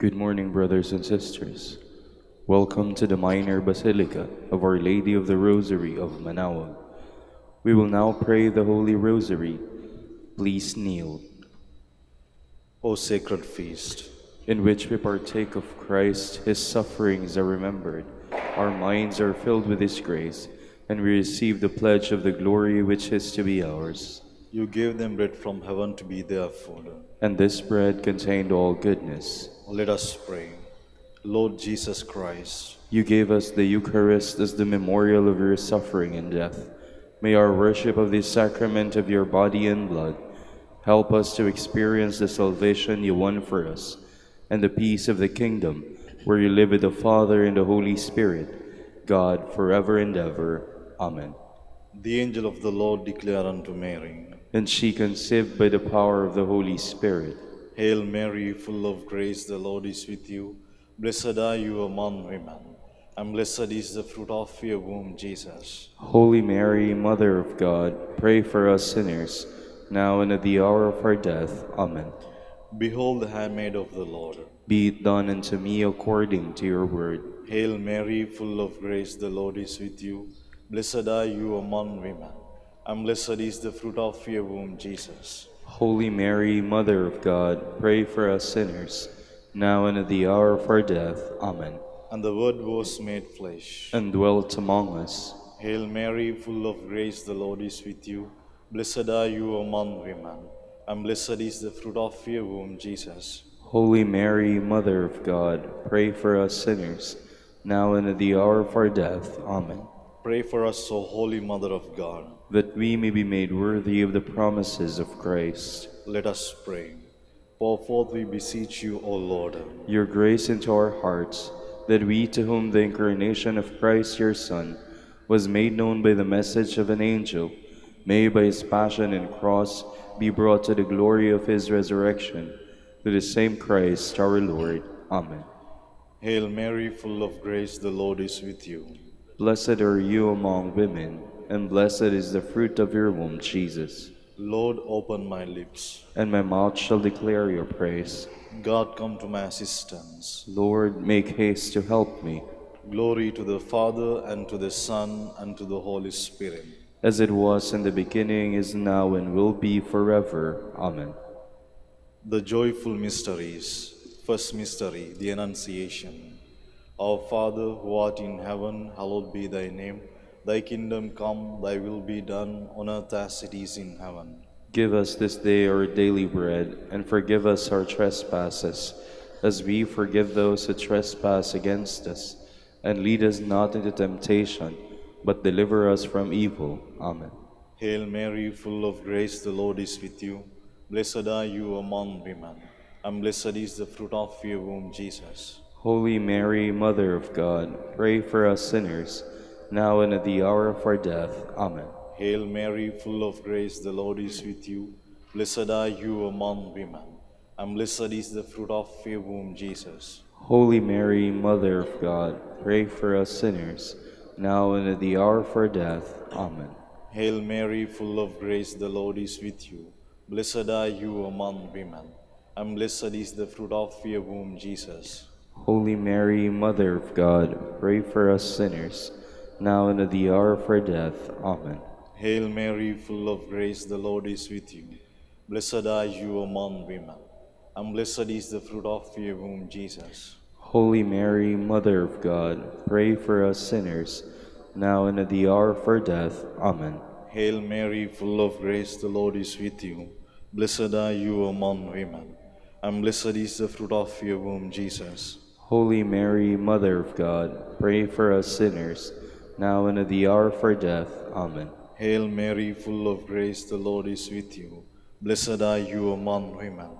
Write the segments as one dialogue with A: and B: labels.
A: Good morning, brothers and sisters. Welcome to the Minor Basilica of Our Lady of the Rosary of Manaoag. We will now pray the Holy Rosary. Please kneel.
B: O sacred feast,
A: in which we partake of Christ, His sufferings are remembered, our minds are filled with His grace, and we receive the pledge of the glory which is to be ours.
B: you gave them bread from heaven to be their food.
A: And this bread contained all goodness.
B: Let us pray. Lord Jesus Christ,
A: you gave us the Eucharist as the memorial of your suffering and death. May our worship of this sacrament of your body and blood help us to experience the salvation you won for us and the peace of the kingdom, where you live with the Father and the Holy Spirit, God, forever and ever. Amen.
B: The angel of the Lord declared unto Mary,
A: and she conceived by the power of the Holy Spirit.
B: Hail Mary, full of grace, the Lord is with you. Blessed are you among women, and blessed is the fruit of your womb, Jesus.
A: Holy Mary, Mother of God, pray for us sinners, now and at the hour of our death. Amen.
B: Behold the handmaid of the Lord.
A: Be it done unto me according to your word.
B: Hail Mary, full of grace, the Lord is with you. Blessed are you among women, and blessed is the fruit of your womb, Jesus.
A: Holy Mary, Mother of God, pray for us sinners, now and at the hour of our death. Amen.
B: And the Word was made flesh,
A: and dwelt among us.
B: Hail Mary, full of grace, the Lord is with you. Blessed are you among women, and blessed is the fruit of your womb, Jesus.
A: Holy Mary, Mother of God, pray for us sinners, now and at the hour of our death. Amen.
B: Pray for us, O Holy Mother of God,
A: that we may be made worthy of the promises of Christ.
B: Let us pray. Pour forth, we beseech you, O Lord,
A: your grace into our hearts, that we, to whom the incarnation of Christ your Son was made known by the message of an angel, may by his passion and cross be brought to the glory of his resurrection, through the same Christ our Lord. Amen.
B: Hail Mary, full of grace, the Lord is with you.
A: Blessed are you among women, and blessed is the fruit of your womb, Jesus.
B: Lord, open my lips,
A: and my mouth shall declare your praise.
B: God, come to my assistance.
A: Lord, make haste to help me.
B: Glory to the Father, and to the Son, and to the Holy Spirit.
A: As it was in the beginning, is now, and will be forever. Amen.
B: The joyful mysteries. First mystery, the Annunciation. Our Father, who art in heaven, hallowed be thy name. Thy kingdom come, thy will be done, on earth as it is in heaven.
A: Give us this day our daily bread, and forgive us our trespasses, as we forgive those who trespass against us. And lead us not into temptation, but deliver us from evil. Amen.
B: Hail Mary, full of grace, the Lord is with you. Blessed are you among women, and blessed is the fruit of your womb, Jesus.
A: Holy Mary, Mother of God, pray for us sinners, now and at the hour of our death. Amen.
B: Hail Mary, full of grace, the Lord is with you. Blessed are you among women, and blessed is the fruit of your womb, Jesus.
A: Holy Mary, Mother of God, pray for us sinners, now and at the hour of our death. Amen.
B: Hail Mary, full of grace, the Lord is with you. Blessed are you among women, and blessed is the fruit of your womb, Jesus.
A: Holy Mary, Mother of God, pray for us sinners, now and at the hour of our death. Amen.
B: Hail Mary, full of grace, the Lord is with you. Blessed are you among women, and blessed is the fruit of your womb, Jesus.
A: Holy Mary, Mother of God, pray for us sinners, now and at the hour of our death. Amen.
B: Hail Mary, full of grace, the Lord is with you. Blessed are you among women, and blessed is the fruit of your womb, Jesus.
A: Holy Mary, Mother of God, pray for us sinners, now and at the hour of our death. Amen.
B: Hail Mary, full of grace, the Lord is with you. Blessed are you among women,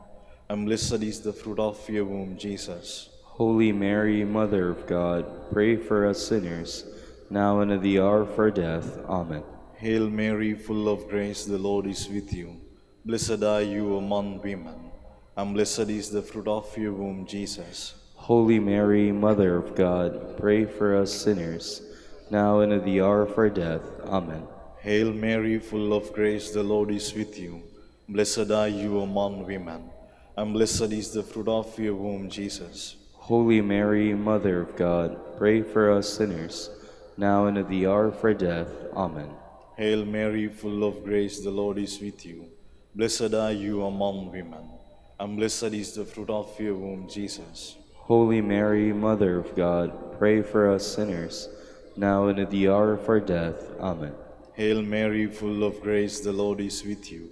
B: and blessed is the fruit of your womb, Jesus.
A: Holy Mary, Mother of God, pray for us sinners, now and at the hour of our death. Amen.
B: Hail Mary, full of grace, the Lord is with you. Blessed are you among women, and blessed is the fruit of your womb, Jesus.
A: Holy Mary, Mother of God, pray for us sinners, now and at the hour of our death. Amen.
B: Hail Mary, full of grace, the Lord is with you. Blessed are you among women, and blessed is the fruit of your womb, Jesus.
A: Holy Mary, Mother of God, pray for us sinners, now and at the hour of our death. Amen.
B: Hail Mary, full of grace, the Lord is with you. Blessed are you among women, and blessed is the fruit of your womb, Jesus.
A: Holy Mary, Mother of God, pray for us sinners, now and at the hour of our death. Amen.
B: Hail Mary, full of grace, the Lord is with you.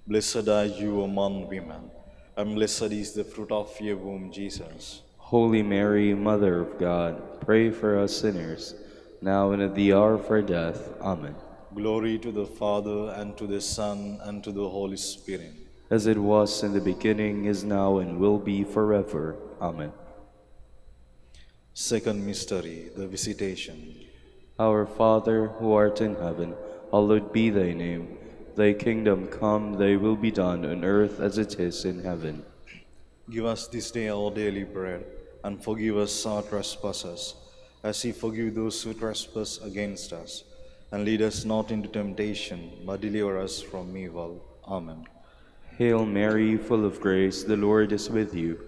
B: Blessed are you among women, and blessed is the fruit of your womb, Jesus.
A: Holy Mary, Mother of God, pray for us sinners, now and at the hour of our death. Amen.
B: Glory to the Father, and to the Son, and to the Holy Spirit.
A: As it was in the beginning, is now, and will be forever. Amen.
B: Second mystery, the Visitation.
A: Our Father, who art in heaven, hallowed be thy name. Thy kingdom come, thy will be done on earth as it is in heaven.
B: Give us this day our daily bread, and forgive us our trespasses, as we forgive those who trespass against us. And lead us not into temptation, but deliver us from evil. Amen.
A: Hail Mary, full of grace, the Lord is with you.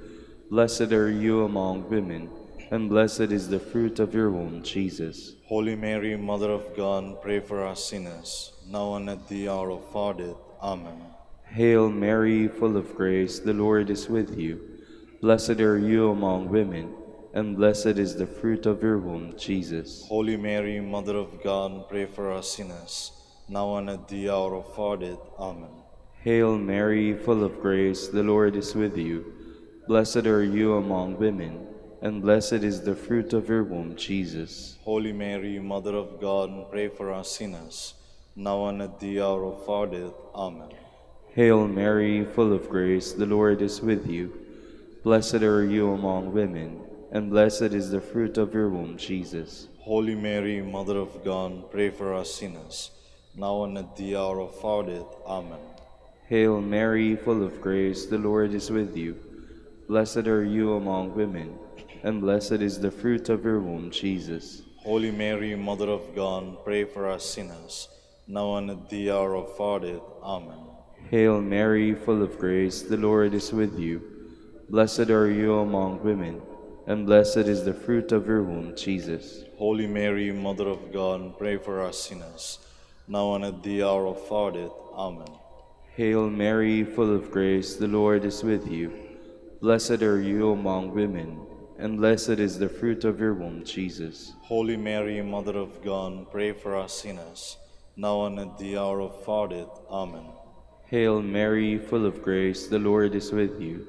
A: Blessed are you among women, and blessed is the fruit of your womb, Jesus.
B: Holy Mary, Mother of God, pray for us sinners, now and at the hour of our death. Amen.
A: Hail Mary, full of grace, the Lord is with you. Blessed are you among women, and blessed is the fruit of your womb, Jesus.
B: Holy Mary, Mother of God, pray for us sinners, now and at the hour of our death. Amen.
A: Hail Mary, full of grace, the Lord is with you. Blessed are you among women, and blessed is the fruit of your womb, Jesus.
B: Holy Mary, Mother of God, pray for us sinners, now and at the hour of our death. Amen.
A: Hail Mary, full of grace, the Lord is with you. Blessed are you among women, and blessed is the fruit of your womb, Jesus.
B: Holy Mary, Mother of God, pray for us sinners, now and at the hour of our death. Amen.
A: Hail Mary, full of grace, the Lord is with you. Blessed are you among women, and blessed is the fruit of your womb, Jesus.
B: Holy Mary, Mother of God, pray for us sinners, now and at the hour of our death. Amen.
A: Hail Mary, full of grace, the Lord is with you. Blessed are you among women, and blessed is the fruit of your womb, Jesus.
B: Holy Mary, Mother of God, pray for us sinners, now and at the hour of our death. Amen.
A: Hail Mary, full of grace, the Lord is with you. Blessed are you among women, and blessed is the fruit of your womb, Jesus.
B: Holy Mary, Mother of God, pray for us sinners, now and at the hour of our death. Amen.
A: Hail Mary, full of grace, the Lord is with you.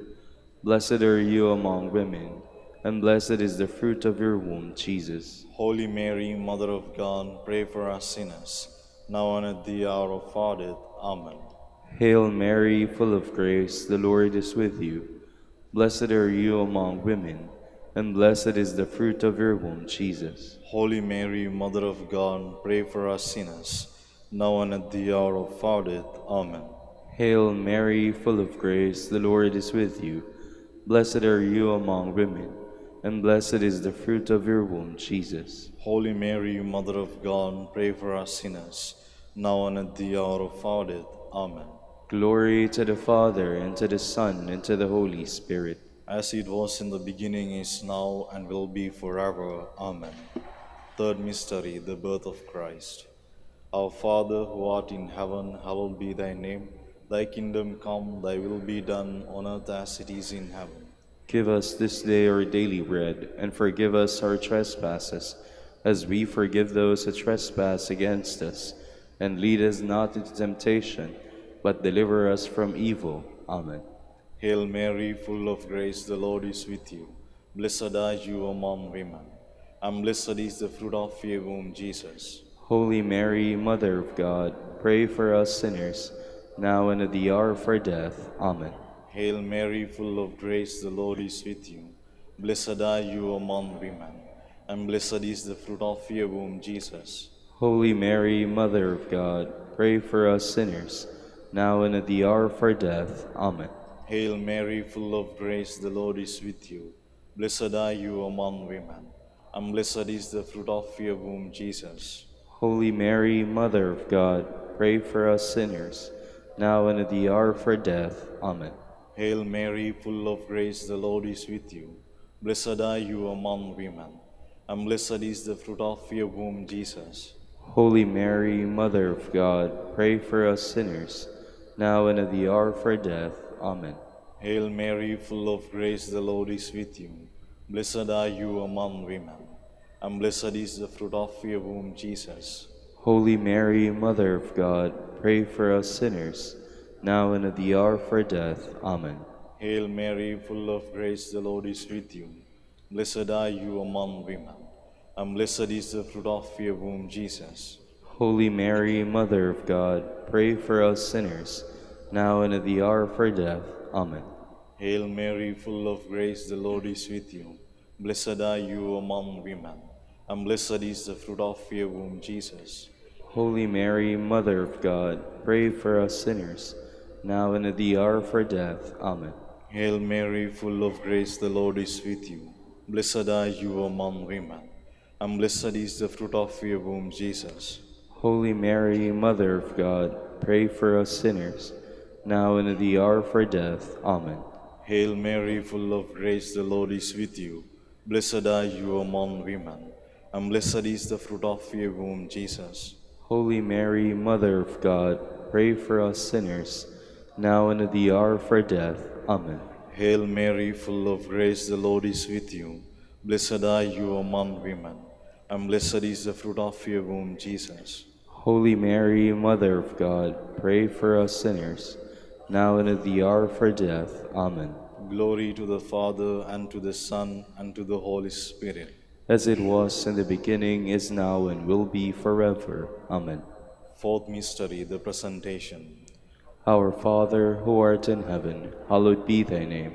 A: Blessed are you among women, and blessed is the fruit of your womb, Jesus.
B: Holy Mary, Mother of God, pray for us sinners, now and at the hour of our death. Amen.
A: Hail Mary, full of grace, the Lord is with you. Blessed are you among women, and blessed is the fruit of your womb, Jesus.
B: Holy Mary, Mother of God, pray for us sinners, now and at the hour of our death. Amen.
A: Hail Mary, full of grace, the Lord is with you. Blessed are you among women, and blessed is the fruit of your womb, Jesus.
B: Holy Mary, Mother of God, pray for us sinners, now and at the hour of our death. Amen.
A: Glory to the Father, and to the Son, and to the Holy Spirit.
B: As it was in the beginning, is now, and will be forever. Amen. Third mystery, the birth of Christ. Our Father, who art in heaven, hallowed be thy name. Thy kingdom come, thy will be done on earth as it is in heaven.
A: Give us this day our daily bread, and forgive us our trespasses, as we forgive those who trespass against us. And lead us not into temptation, but deliver us from evil. Amen.
B: Hail Mary, full of grace, the Lord is with you. Blessed are you among women, and blessed is the fruit of your womb, Jesus.
A: Holy Mary, Mother of God, pray for us sinners, now and at the hour of our death. Amen.
B: Hail Mary, full of grace, the Lord is with you. Blessed are you among women, and blessed is the fruit of your womb, Jesus.
A: Holy Mary, Mother of God, pray for us sinners, now and at the hour of our death. Amen.
B: Hail Mary, full of grace, the Lord is with you. Blessed are you among women, and blessed is the fruit of your womb, Jesus.
A: Holy Mary, Mother of God, pray for us sinners, now and at the hour of our death. Amen.
B: Hail Mary, full of grace, the Lord is with you. Blessed are you among women, and blessed is the fruit of your womb, Jesus.
A: Holy Mary, Mother of God, pray for us sinners, now and at the hour of our death. Amen.
B: Hail Mary, full of grace, the Lord is with you. Blessed are you among women, and blessed is the fruit of your womb, Jesus.
A: Holy Mary, Mother of God, pray for us sinners, now and at the hour of our death. Amen.
B: Hail Mary, full of grace, the Lord is with you. Blessed are you among women, and blessed is the fruit of your womb, Jesus.
A: Holy Mary, Mother of God, pray for us sinners, now and at the hour of our death. Amen.
B: Hail Mary, full of grace, the Lord is with you. Blessed are you among women, and blessed is the fruit of your womb, Jesus.
A: Holy Mary, Mother of God, pray for us sinners, now and at the hour of our death. Amen.
B: Hail Mary, full of grace, the Lord is with you. Blessed are you among women, and blessed is the fruit of your womb, Jesus.
A: Holy Mary, Mother of God, pray for us sinners, now and at the hour of our death. Amen.
B: Hail Mary, full of grace, the Lord is with you. Blessed are you among women, and blessed is the fruit of your womb, Jesus.
A: Holy Mary, Mother of God, pray for us sinners, now and at the hour of our death. Amen.
B: Hail Mary, full of grace, the Lord is with you. Blessed are you among women, and blessed is the fruit of your womb, Jesus.
A: Holy Mary, Mother of God, pray for us sinners, now and at the hour of our death. Amen.
B: Glory to the Father, and to the Son, and to the Holy Spirit.
A: As it was in the beginning, is now, and will be forever. Amen.
B: Fourth mystery, the Presentation.
A: Our Father, who art in heaven, hallowed be thy name.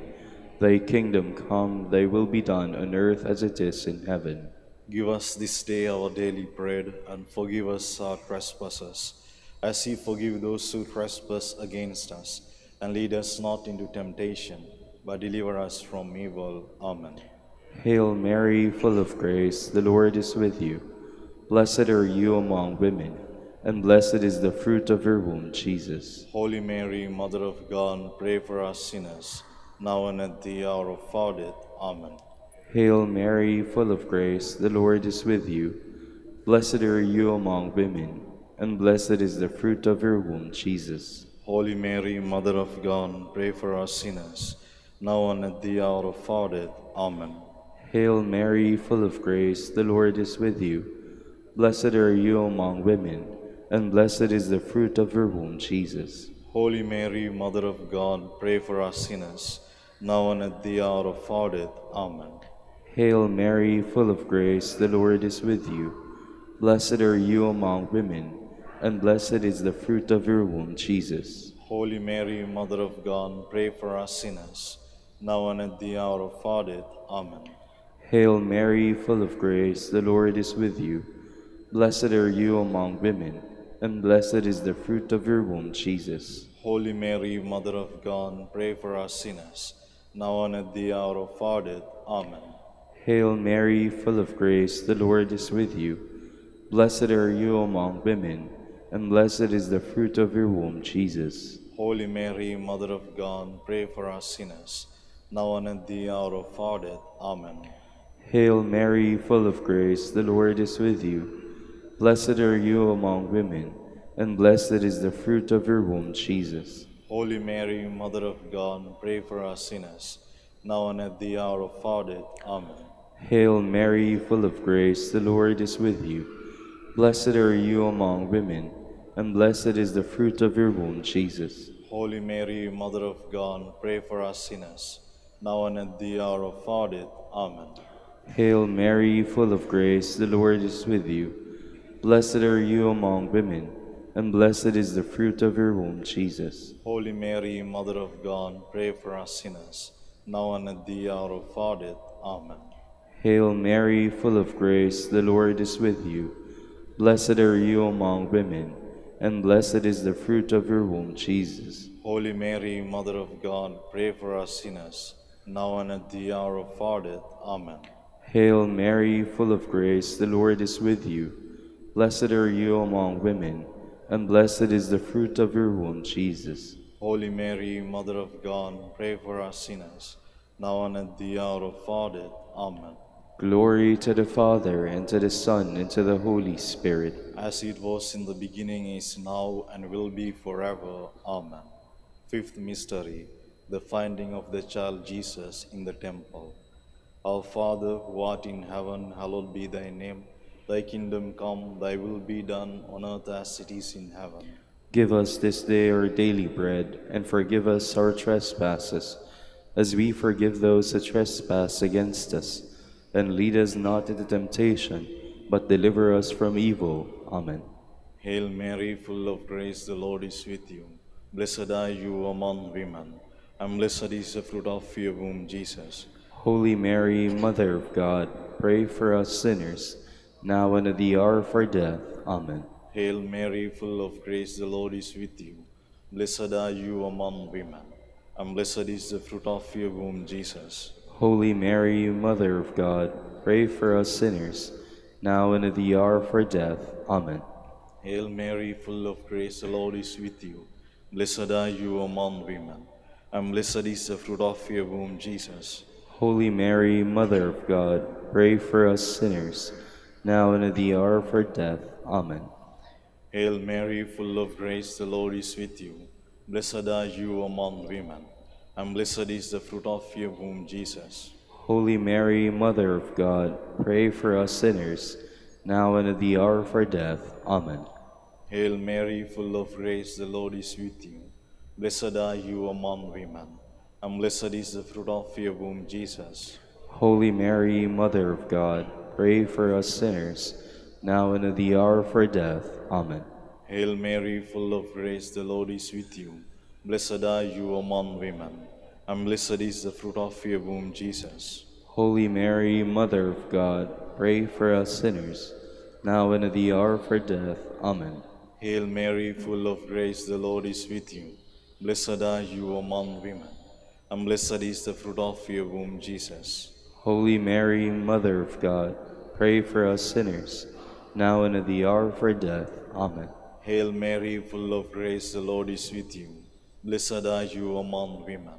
A: Thy kingdom come, thy will be done on earth as it is in heaven.
B: Give us this day our daily bread, and forgive us our trespasses, as we forgive those who trespass against us. And lead us not into temptation, but deliver us from evil. Amen.
A: Hail Mary, full of grace, the Lord is with you. Blessed are you among women, and blessed is the fruit of your womb, Jesus.
B: Holy Mary, Mother of God, pray for us sinners, now and at the hour of our death. Amen.
A: Hail Mary, full of grace, the Lord is with you. Blessed are you among women, and blessed is the fruit of your womb, Jesus.
B: Holy Mary, Mother of God, pray for us sinners, now and at the hour of our death. Amen.
A: Hail Mary, full of grace, the Lord is with you. Blessed are you among women, and blessed is the fruit of your womb, Jesus.
B: Holy Mary, Mother of God, pray for us sinners, now and at the hour of our death. Amen.
A: Hail Mary, full of grace, the Lord is with you. Blessed are you among women, and blessed is the fruit of your womb, Jesus.
B: Holy Mary, Mother of God, pray for us sinners, now and at the hour of our death. Amen.
A: Hail Mary, full of grace, the Lord is with you. Blessed are you among women, and blessed is the fruit of your womb, Jesus.
B: Holy Mary, Mother of God, pray for us sinners, now and at the hour of our death. Amen.
A: Hail Mary, full of grace, the Lord is with you. Blessed are you among women, and blessed is the fruit of your womb, Jesus.
B: Holy Mary, Mother of God, pray for us sinners, now and at the hour of our death. Amen.
A: Hail Mary, full of grace, the Lord is with you. Blessed are you among women, and blessed is the fruit of your womb, Jesus.
B: Holy Mary, Mother of God, pray for us sinners, now and at the hour of our death. Amen.
A: Hail Mary, full of grace, the Lord is with you. Blessed are you among women, and blessed is the fruit of your womb, Jesus.
B: Holy Mary, Mother of God, pray for us sinners, now and at the hour of our death. Amen.
A: Hail Mary, full of grace, the Lord is with you. Blessed are you among women, and blessed is the fruit of your womb, Jesus.
B: Holy Mary, Mother of God, pray for us sinners, now and at the hour of our death. Amen.
A: Hail Mary, full of grace, the Lord is with you. Blessed are you among women, and blessed is the fruit of your womb, Jesus.
B: Holy Mary, Mother of God, pray for us sinners, now and at the hour of our death. Amen.
A: Hail Mary, full of grace, the Lord is with you. Blessed are you among women, and blessed is the fruit of your womb, Jesus.
B: Holy Mary, Mother of God, pray for us sinners, now and at the hour of our death. Amen.
A: Glory to the Father, and to the Son, and to the Holy Spirit.
B: As it was in the beginning, is now, and will be forever. Amen. Fifth mystery, the finding of the child Jesus in the temple. Our Father, who art in heaven, hallowed be thy name. Thy kingdom come, thy will be done on earth as it is in heaven.
A: Give us this day our daily bread, and forgive us our trespasses, as we forgive those who trespass against us. And lead us not into temptation, but deliver us from evil. Amen.
B: Hail Mary, full of grace, the Lord is with you. Blessed are you among women, and blessed is the fruit of your womb, Jesus.
A: Holy Mary, Mother of God, pray for us sinners, now and at the hour of our death. Amen.
B: Hail Mary, full of grace, the Lord is with you. Blessed are you among women, and blessed is the fruit of your womb, Jesus.
A: Holy Mary, Mother of God, pray for us sinners, now and at the hour of our death. Amen.
B: Hail Mary, full of grace, the Lord is with you. Blessed are you among women, and blessed is the fruit of your womb, Jesus.
A: Holy Mary, Mother of God, pray for us sinners, now and at the hour of our death. Amen.
B: Hail Mary, full of grace, the Lord is with you. Blessed are you among women, and blessed is the fruit of your womb, Jesus.
A: Holy Mary, Mother of God, pray for us sinners, now and at the hour of our death. Amen.
B: Hail Mary, full of grace, the Lord is with you. Blessed are you among women, and blessed is the fruit of your womb, Jesus.
A: Holy Mary, Mother of God, pray for us sinners, now and at the hour of our death. Amen.
B: Hail Mary, full of grace, the Lord is with you. Blessed are you among women, and blessed is the fruit of your womb, Jesus.
A: Holy Mary, Mother of God, pray for us sinners, now and at the hour of our death. Amen.
B: Hail Mary, full of grace, the Lord is with you. Blessed are you among women, and blessed is the fruit of your womb, Jesus.
A: Holy Mary, Mother of God, pray for us sinners, now and at the hour of our death. Amen.
B: Hail Mary, full of grace, the Lord is with you. Blessed are you among women,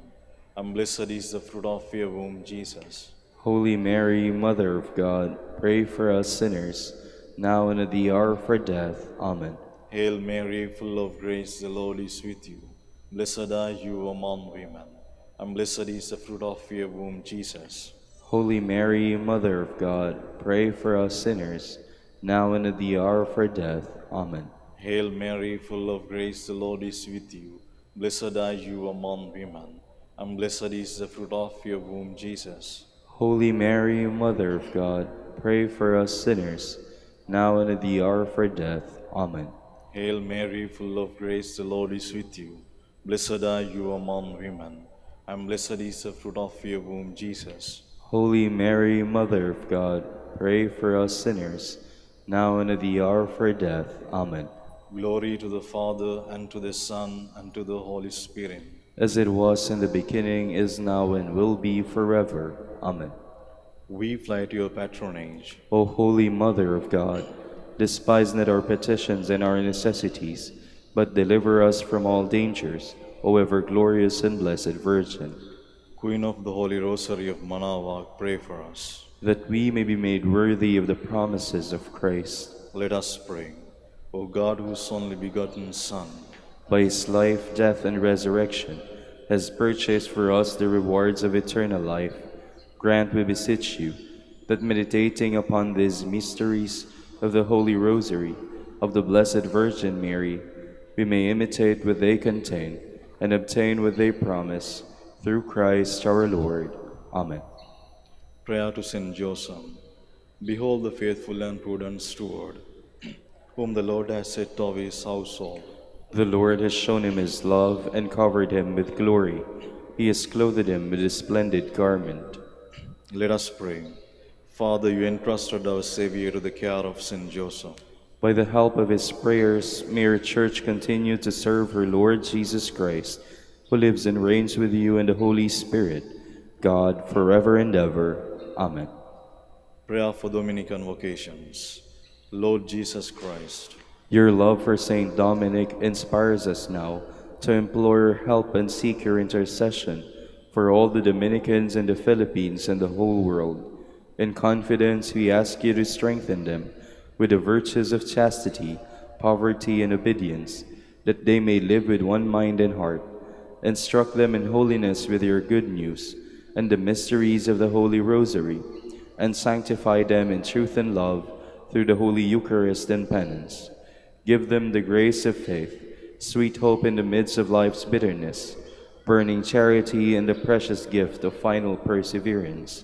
B: and blessed is the fruit of your womb, Jesus.
A: Holy Mary, Mother of God, pray for us sinners, now and at the hour of our death. Amen.
B: Hail Mary, full of grace, the Lord is with you. Blessed are you among women, and blessed is the fruit of your womb, Jesus.
A: Holy Mary, Mother of God, pray for us sinners, now and at the hour of our death. Amen.
B: Hail Mary, full of grace, the Lord is with you. Blessed are you among women, and blessed is the fruit of your womb, Jesus.
A: Holy Mary, Mother of God, pray for us sinners, now and at the hour of our death. Amen.
B: Hail Mary, full of grace, the Lord is with you. Blessed are you among women, and blessed is the fruit of your womb, Jesus.
A: Holy Mary, Mother of God, pray for us sinners, now and at the hour of our death. Amen.
B: Glory to the Father, and to the Son, and to the Holy Spirit.
A: As it was in the beginning, is now, and will be forever. Amen.
B: We fly to your patronage.
A: O Holy Mother of God, despise not our petitions and our necessities, but deliver us from all dangers, O ever glorious and blessed Virgin.
B: Queen of the Holy Rosary of Manaoag, pray for us.
A: That we may be made worthy of the promises of Christ.
B: Let us pray. O God, whose only begotten Son,
A: by his life, death, and resurrection, has purchased for us the rewards of eternal life, grant, we beseech you, that meditating upon these mysteries of the Holy Rosary of the Blessed Virgin Mary, we may imitate what they contain and obtain what they promise, through Christ our Lord. Amen.
B: Prayer to Saint Joseph. Behold the faithful and prudent steward, whom the Lord has set over his household.
A: The Lord has shown him his love and covered him with glory. He has clothed him with a splendid garment.
B: Let us pray. Father, you entrusted our Savior to the care of Saint Joseph.
A: By the help of his prayers, may your Church continue to serve her Lord Jesus Christ, who lives and reigns with you in the Holy Spirit, God, forever and ever. Amen.
B: Prayer for Dominican vocations. Lord Jesus Christ,
A: your love for Saint Dominic inspires us now to implore help and seek your intercession for all the Dominicans in the Philippines and the whole world. In confidence, we ask you to strengthen them with the virtues of chastity, poverty, and obedience, that they may live with one mind and heart. Instruct them in holiness with your good news and the mysteries of the Holy Rosary, and sanctify them in truth and love through the Holy Eucharist and penance. Give them the grace of faith, sweet hope in the midst of life's bitterness, burning charity, and the precious gift of final perseverance.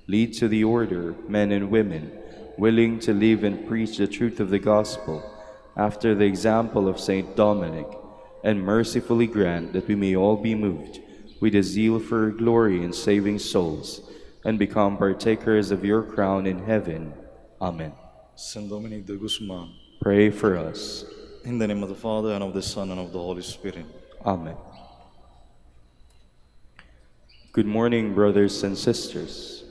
A: Lead to the order men and women, willing to live and preach the truth of the gospel, after the example of Saint Dominic, and mercifully grant that we may all be moved with a zeal for your glory in saving souls, and become partakers of your crown in heaven. Amen.
B: Saint Dominic de Guzman,
A: Pray for us.
B: in the name of the Father, and of the Son, and of the Holy Spirit.
A: Amen. Good morning, brothers and sisters.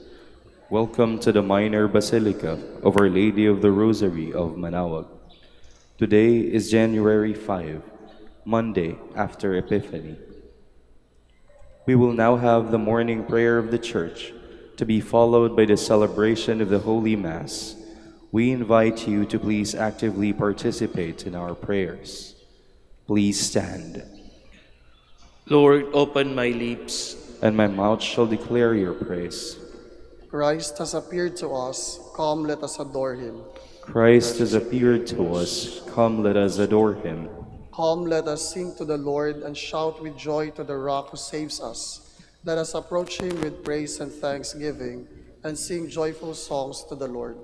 A: Welcome to the Minor Basilica of Our Lady of the Rosary of Manaoag. Today is January 5, Monday after Epiphany. We will now have the morning prayer of the Church, to be followed by the celebration of the Holy Mass. We invite you to please actively participate in our prayers. Please stand.
C: Lord, open my lips.
A: And my mouth shall declare your praise.
D: Christ has appeared to us. Come, let us adore him.
A: Christ has appeared to us. Come, let us adore him.
D: Come, let us sing to the Lord and shout with joy to the rock who saves us. Let us approach him with praise and thanksgiving and sing joyful songs to the Lord.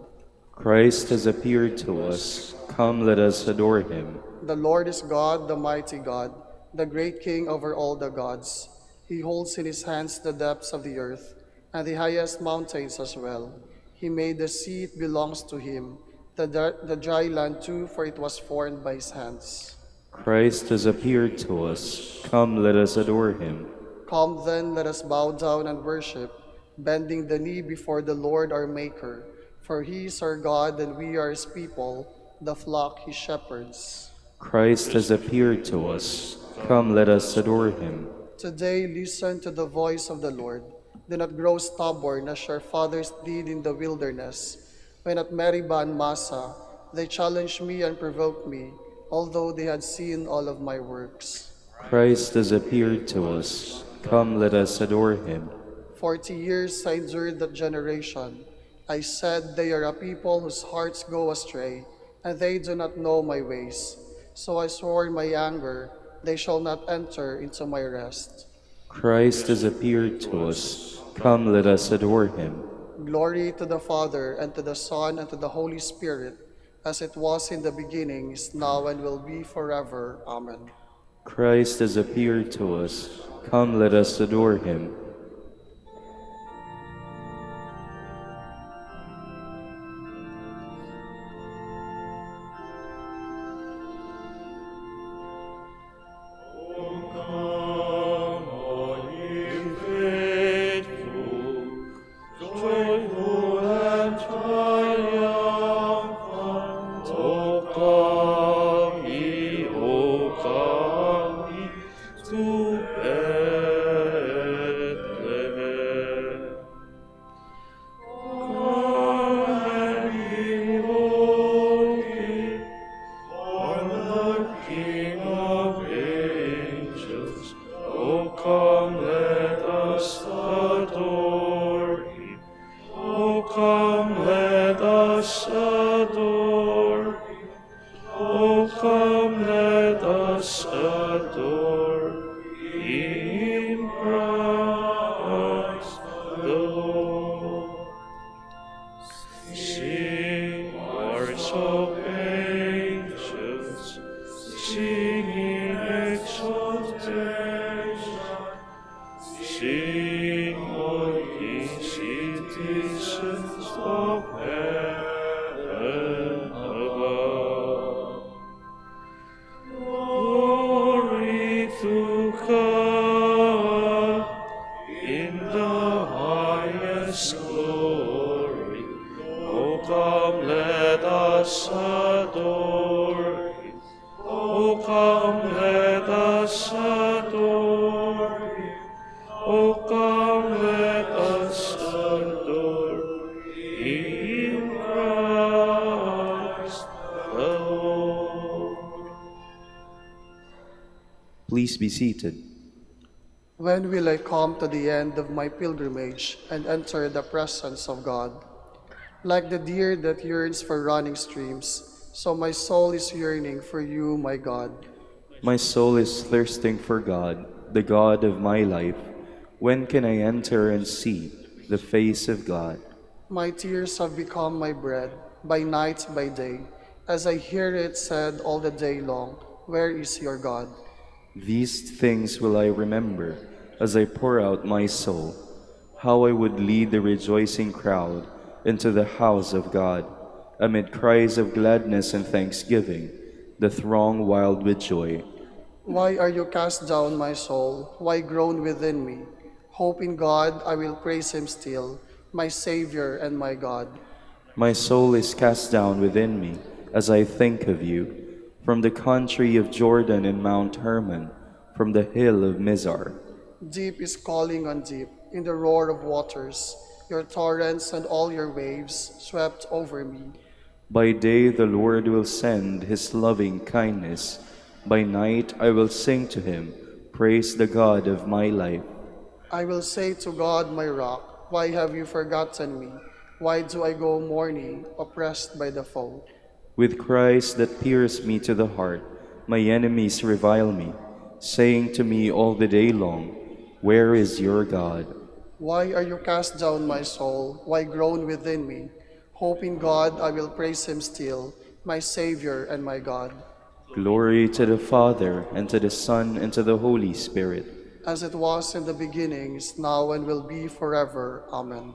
A: Christ has appeared to us. Come, let us adore him.
D: The Lord is God, the mighty God, the great King over all the gods. He holds in his hands the depths of the earth and the highest mountains as well. He made the sea, it belongs to him, the dry land too, for it was formed by his hands.
A: Christ has appeared to us. Come, let us adore him.
D: Come then, let us bow down and worship, bending the knee before the Lord our Maker. For he is our God, and we are his people, the flock he shepherds.
A: Christ has appeared to us. Come, let us adore him.
D: Today, listen to the voice of the Lord. Do not grow stubborn as your fathers did in the wilderness. When at Meribah and Massa, they challenged me and provoked me, although they had seen all of my works.
A: Christ has appeared to us. Come, let us adore him.
D: 40 years I endured that generation. I said, they are a people whose hearts go astray, and they do not know my ways. So I swore in my anger, they shall not enter into my rest.
A: Christ has appeared to us. Come, let us adore him.
D: Glory to the Father, and to the Son, and to the Holy Spirit, as it was in the beginning, is now, and will be forever. Amen.
A: Christ has appeared to us. Come, let us adore him.
C: adore him. O come, let us adore him, Christ the Lord.
A: Please be seated.
D: When will I come to the end of my pilgrimage and enter the presence of God? Like the deer that yearns for running streams, so my soul is yearning for you, my God.
A: My soul is thirsting for God, the God of my life. When can I enter and see the face of God?
D: My tears have become my bread, by night, by day, as I hear it said all the day long, where is your God?
A: These things will I remember as I pour out my soul, how I would lead the rejoicing crowd into the house of God, amid cries of gladness and thanksgiving, the throng wild with joy.
D: Why are you cast down, my soul? Why groan within me? Hope in God, I will praise him still, my Savior and my God.
A: My soul is cast down within me as I think of you, from the country of Jordan and Mount Hermon, from the hill of Mizar.
D: Deep is calling on deep, in the roar of waters. Your torrents and all your waves swept over me.
A: By day the Lord will send his loving kindness. By night I will sing to him, praise the God of my life.
D: I will say to God, my rock, why have you forgotten me? Why do I go mourning, oppressed by the foe?
A: With cries that pierce me to the heart, my enemies revile me, saying to me all the day long, where is your God?
D: Why are you cast down, my soul? Why groan within me? Hope in God, I will praise him still, my Savior and my God.
A: Glory to the Father, and to the Son, and to the Holy Spirit.
D: As it was in the beginning, is now, and will be forever. Amen.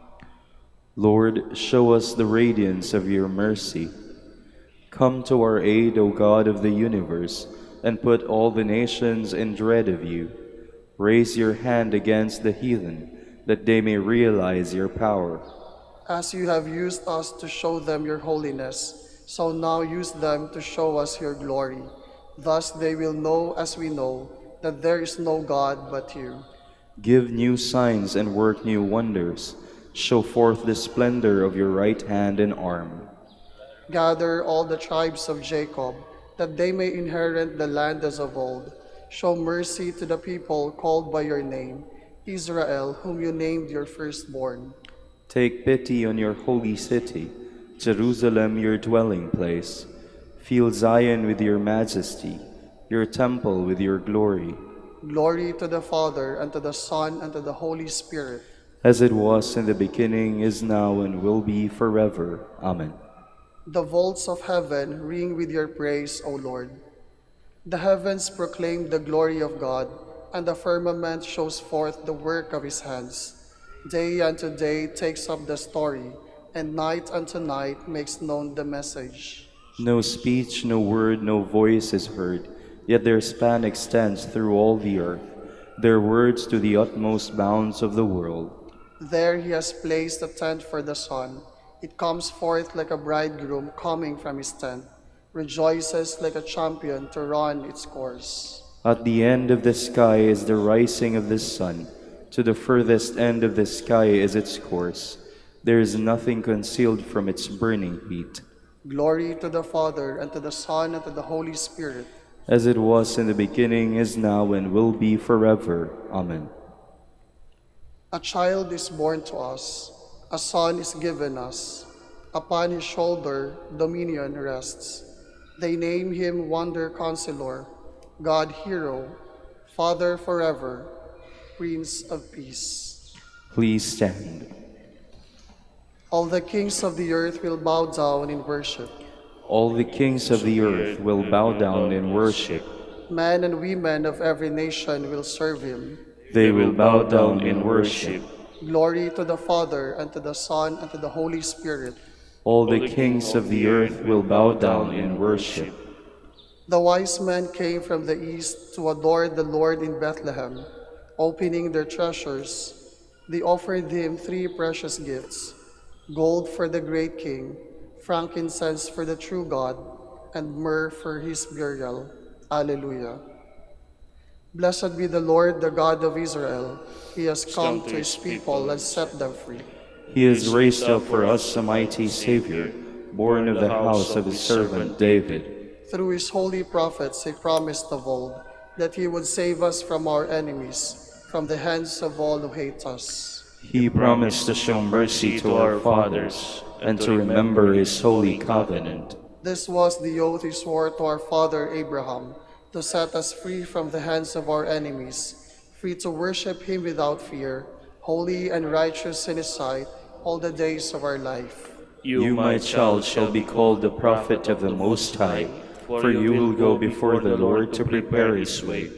A: Lord, show us the radiance of your mercy. Come to our aid, O God of the universe, and put all the nations in dread of you. Raise your hand against the heathen, that they may realize your power.
D: As you have used us to show them your holiness, so now use them to show us your glory. Thus they will know, as we know, that there is no God but you.
A: Give new signs and work new wonders. Show forth the splendor of your right hand and arm.
D: Gather all the tribes of Jacob, that they may inherit the land as of old. Show mercy to the people called by your name, Israel, whom you named your firstborn.
A: Take pity on your holy city, Jerusalem, your dwelling place. Fill Zion with your majesty, your temple with your glory.
D: Glory to the Father, and to the Son, and to the Holy Spirit.
A: As it was in the beginning, is now, and will be forever. Amen.
D: The vaults of heaven ring with your praise, O Lord. The heavens proclaim the glory of God, and the firmament shows forth the work of his hands. Day unto day takes up the story, and night unto night makes known the message.
A: No speech, no word, no voice is heard, yet their span extends through all the earth, their words to the utmost bounds of the world.
D: There he has placed a tent for the sun. It comes forth like a bridegroom coming from his tent, rejoices like a champion to run its course.
A: At the end of the sky is the rising of the sun. To the furthest end of the sky is its course. There is nothing concealed from its burning heat.
D: Glory to the Father, and to the Son, and to the Holy Spirit.
A: As it was in the beginning, is now, and will be forever. Amen.
D: A child is born to us, a son is given us. Upon his shoulder dominion rests. They name him Wonder Counselor, God Hero, Father forever, Prince of Peace.
A: Please stand.
D: All the kings of the earth will bow down in worship.
A: All the kings of the earth will bow down in worship.
D: Men and women of every nation will serve him.
A: They will bow down in worship.
D: Glory to the Father, and to the Son, and to the Holy Spirit.
A: All the kings of the earth will bow down in worship.
D: The wise men came from the east to adore the Lord in Bethlehem. Opening their treasures, they offered him 3 precious gifts: gold for the great king, frankincense for the true God, and myrrh for his burial. Alleluia. Blessed be the Lord, the God of Israel. He has come to his people and set them free.
A: He has raised up for us a mighty Savior, born of the house of his servant David.
D: Through his holy prophets he promised of old that he would save us from our enemies, from the hands of all who hate us.
A: He promised to show mercy to our fathers and to remember his holy covenant.
D: This was the oath he swore to our father Abraham, to set us free from the hands of our enemies, free to worship him without fear, holy and righteous in his sight all the days of our life.
A: You, my child, shall be called the prophet of the Most High, for you will go before the Lord to prepare his way,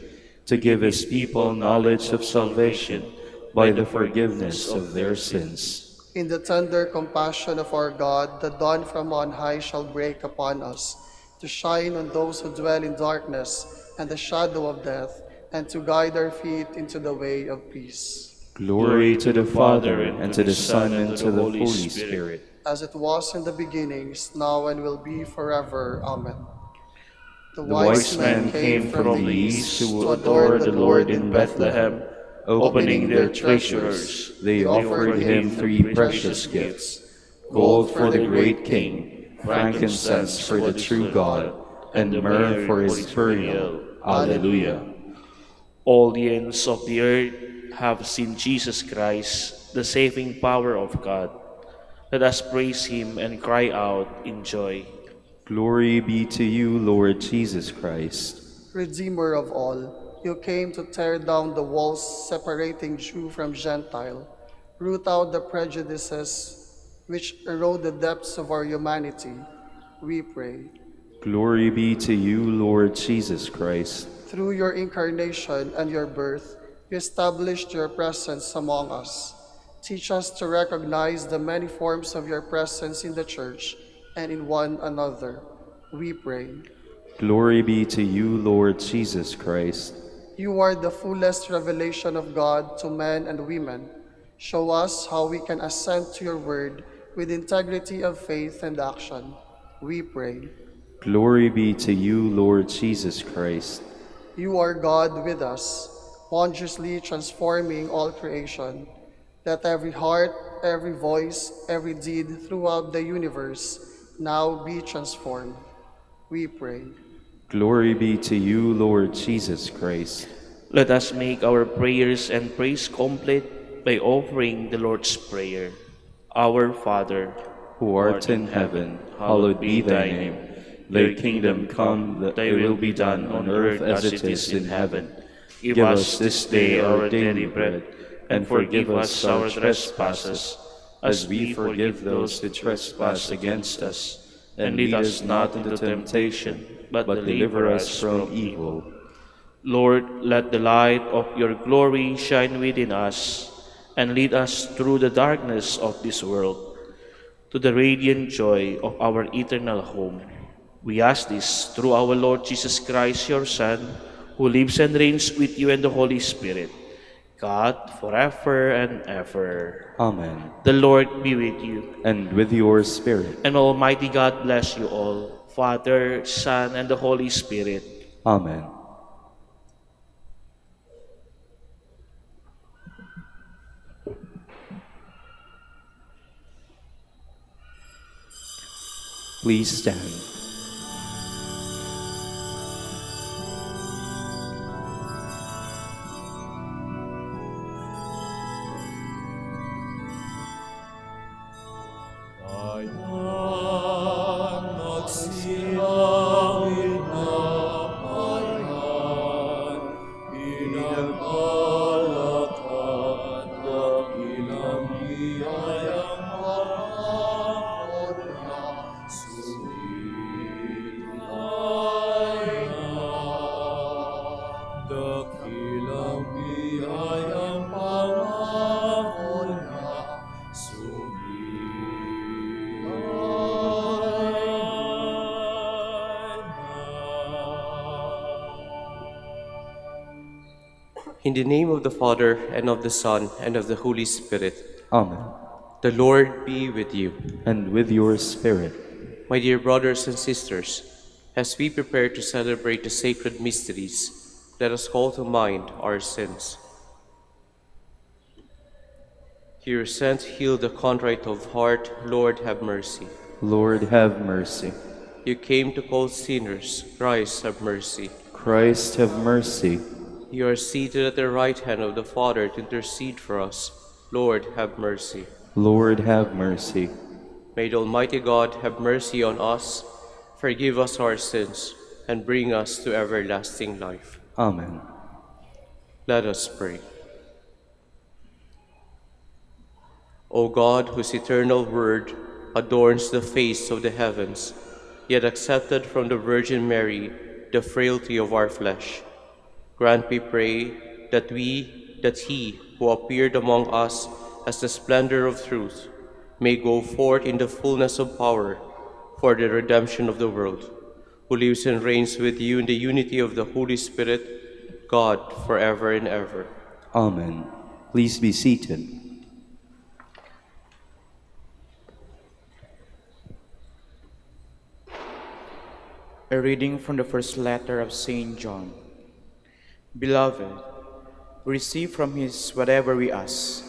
A: to give his people knowledge of salvation by the forgiveness of their sins.
D: In the tender compassion of our God, the dawn from on high shall break upon us, to shine on those who dwell in darkness and the shadow of death, and to guide our feet into the way of peace.
A: Glory to the Father, and to the Son, and to the Holy Spirit.
D: As it was in the beginning, is now, and will be forever. Amen.
A: The wise men came from the east to adore the Lord in Bethlehem. Opening their treasures, they offered him three precious gifts: gold for the great king, frankincense for the true God, and myrrh for his burial. Alleluia.
C: All the ends of the earth have seen Jesus Christ, the saving power of God. Let us praise him and cry out in joy.
A: Glory be to you, Lord Jesus Christ.
D: Redeemer of all, you came to tear down the walls separating Jew from Gentile, root out the prejudices which erode the depths of our humanity. We pray.
A: Glory be to you, Lord Jesus Christ.
D: Through your incarnation and your birth, you established your presence among us. Teach us to recognize the many forms of your presence in the Church and in one another. We pray.
A: Glory be to you, Lord Jesus Christ.
D: You are the fullest revelation of God to men and women. Show us how we can assent to your word with integrity of faith and action. We pray.
A: Glory be to you, Lord Jesus Christ.
D: You are God with us, wondrously transforming all creation. Let every heart, every voice, every deed throughout the universe now be transformed. We pray.
A: Glory be to you, Lord Jesus Christ.
C: Let us make our prayers and praise complete by offering the Lord's Prayer. Our Father,
A: who art in heaven, hallowed be thy name. Thy kingdom come, thy will be done on earth as it is in heaven. Give us this day our daily bread, and forgive us our trespasses, as we forgive those who trespass against us. And lead us not into temptation, but deliver us from evil.
C: Lord, let the light of your glory shine within us, and lead us through the darkness of this world to the radiant joy of our eternal home. We ask this through our Lord Jesus Christ, your Son, who lives and reigns with you and the Holy Spirit, God, forever and ever.
A: Amen.
C: The Lord be with you.
A: And with your spirit.
C: And Almighty God bless you all, Father, Son, and the Holy Spirit.
A: Amen. Please stand.
E: In the name of the Father, and of the Son, and of the Holy Spirit.
A: Amen.
E: The Lord be with you.
A: And with your spirit.
E: My dear brothers and sisters, as we prepare to celebrate the sacred mysteries, Let us call to mind our sins. He sent, heal the contrite of heart. Lord, have mercy.
A: Lord, have mercy.
E: You came to call sinners. Christ, have mercy.
A: Christ, have mercy.
E: You are seated at the right hand of the Father to intercede for us. Lord, have mercy.
A: Lord, have mercy.
E: May the Almighty God have mercy on us, forgive us our sins, and bring us to everlasting life.
A: Amen.
E: Let us pray. O God, whose eternal word adorns the face of the heavens, yet accepted from the Virgin Mary the frailty of our flesh, grant, we pray, that he who appeared among us as the splendor of truth may go forth in the fullness of power for the redemption of the world, who lives and reigns with you in the unity of the Holy Spirit, God, forever and ever.
A: Amen. Please be seated.
F: A reading from the first letter of St. John. Beloved, we receive from his whatever we ask,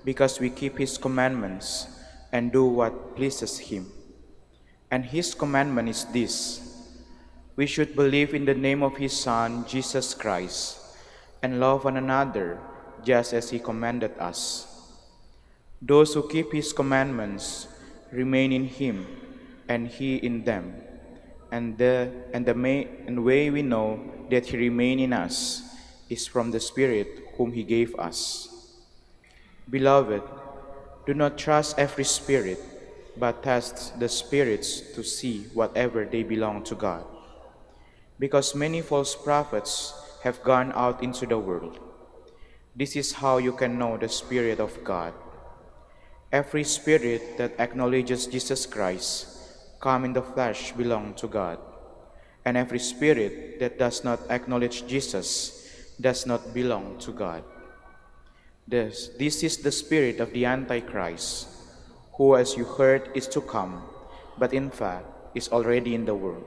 F: because we keep his commandments and do what pleases him. And his commandment is this: we should believe in the name of his Son, Jesus Christ, and love one another just as he commanded us. Those who keep his commandments remain in him, and he in them. And the way we know that he remains in us is from the Spirit whom he gave us. Beloved, do not trust every spirit, but test the spirits to see whatever they belong to God. Because many false prophets have gone out into the world. This is how you can know the Spirit of God. Every spirit that acknowledges Jesus Christ come in the flesh belong to God, and every spirit that does not acknowledge Jesus does not belong to God. This is the spirit of the Antichrist, who, as you heard, is to come, but in fact is already in the world.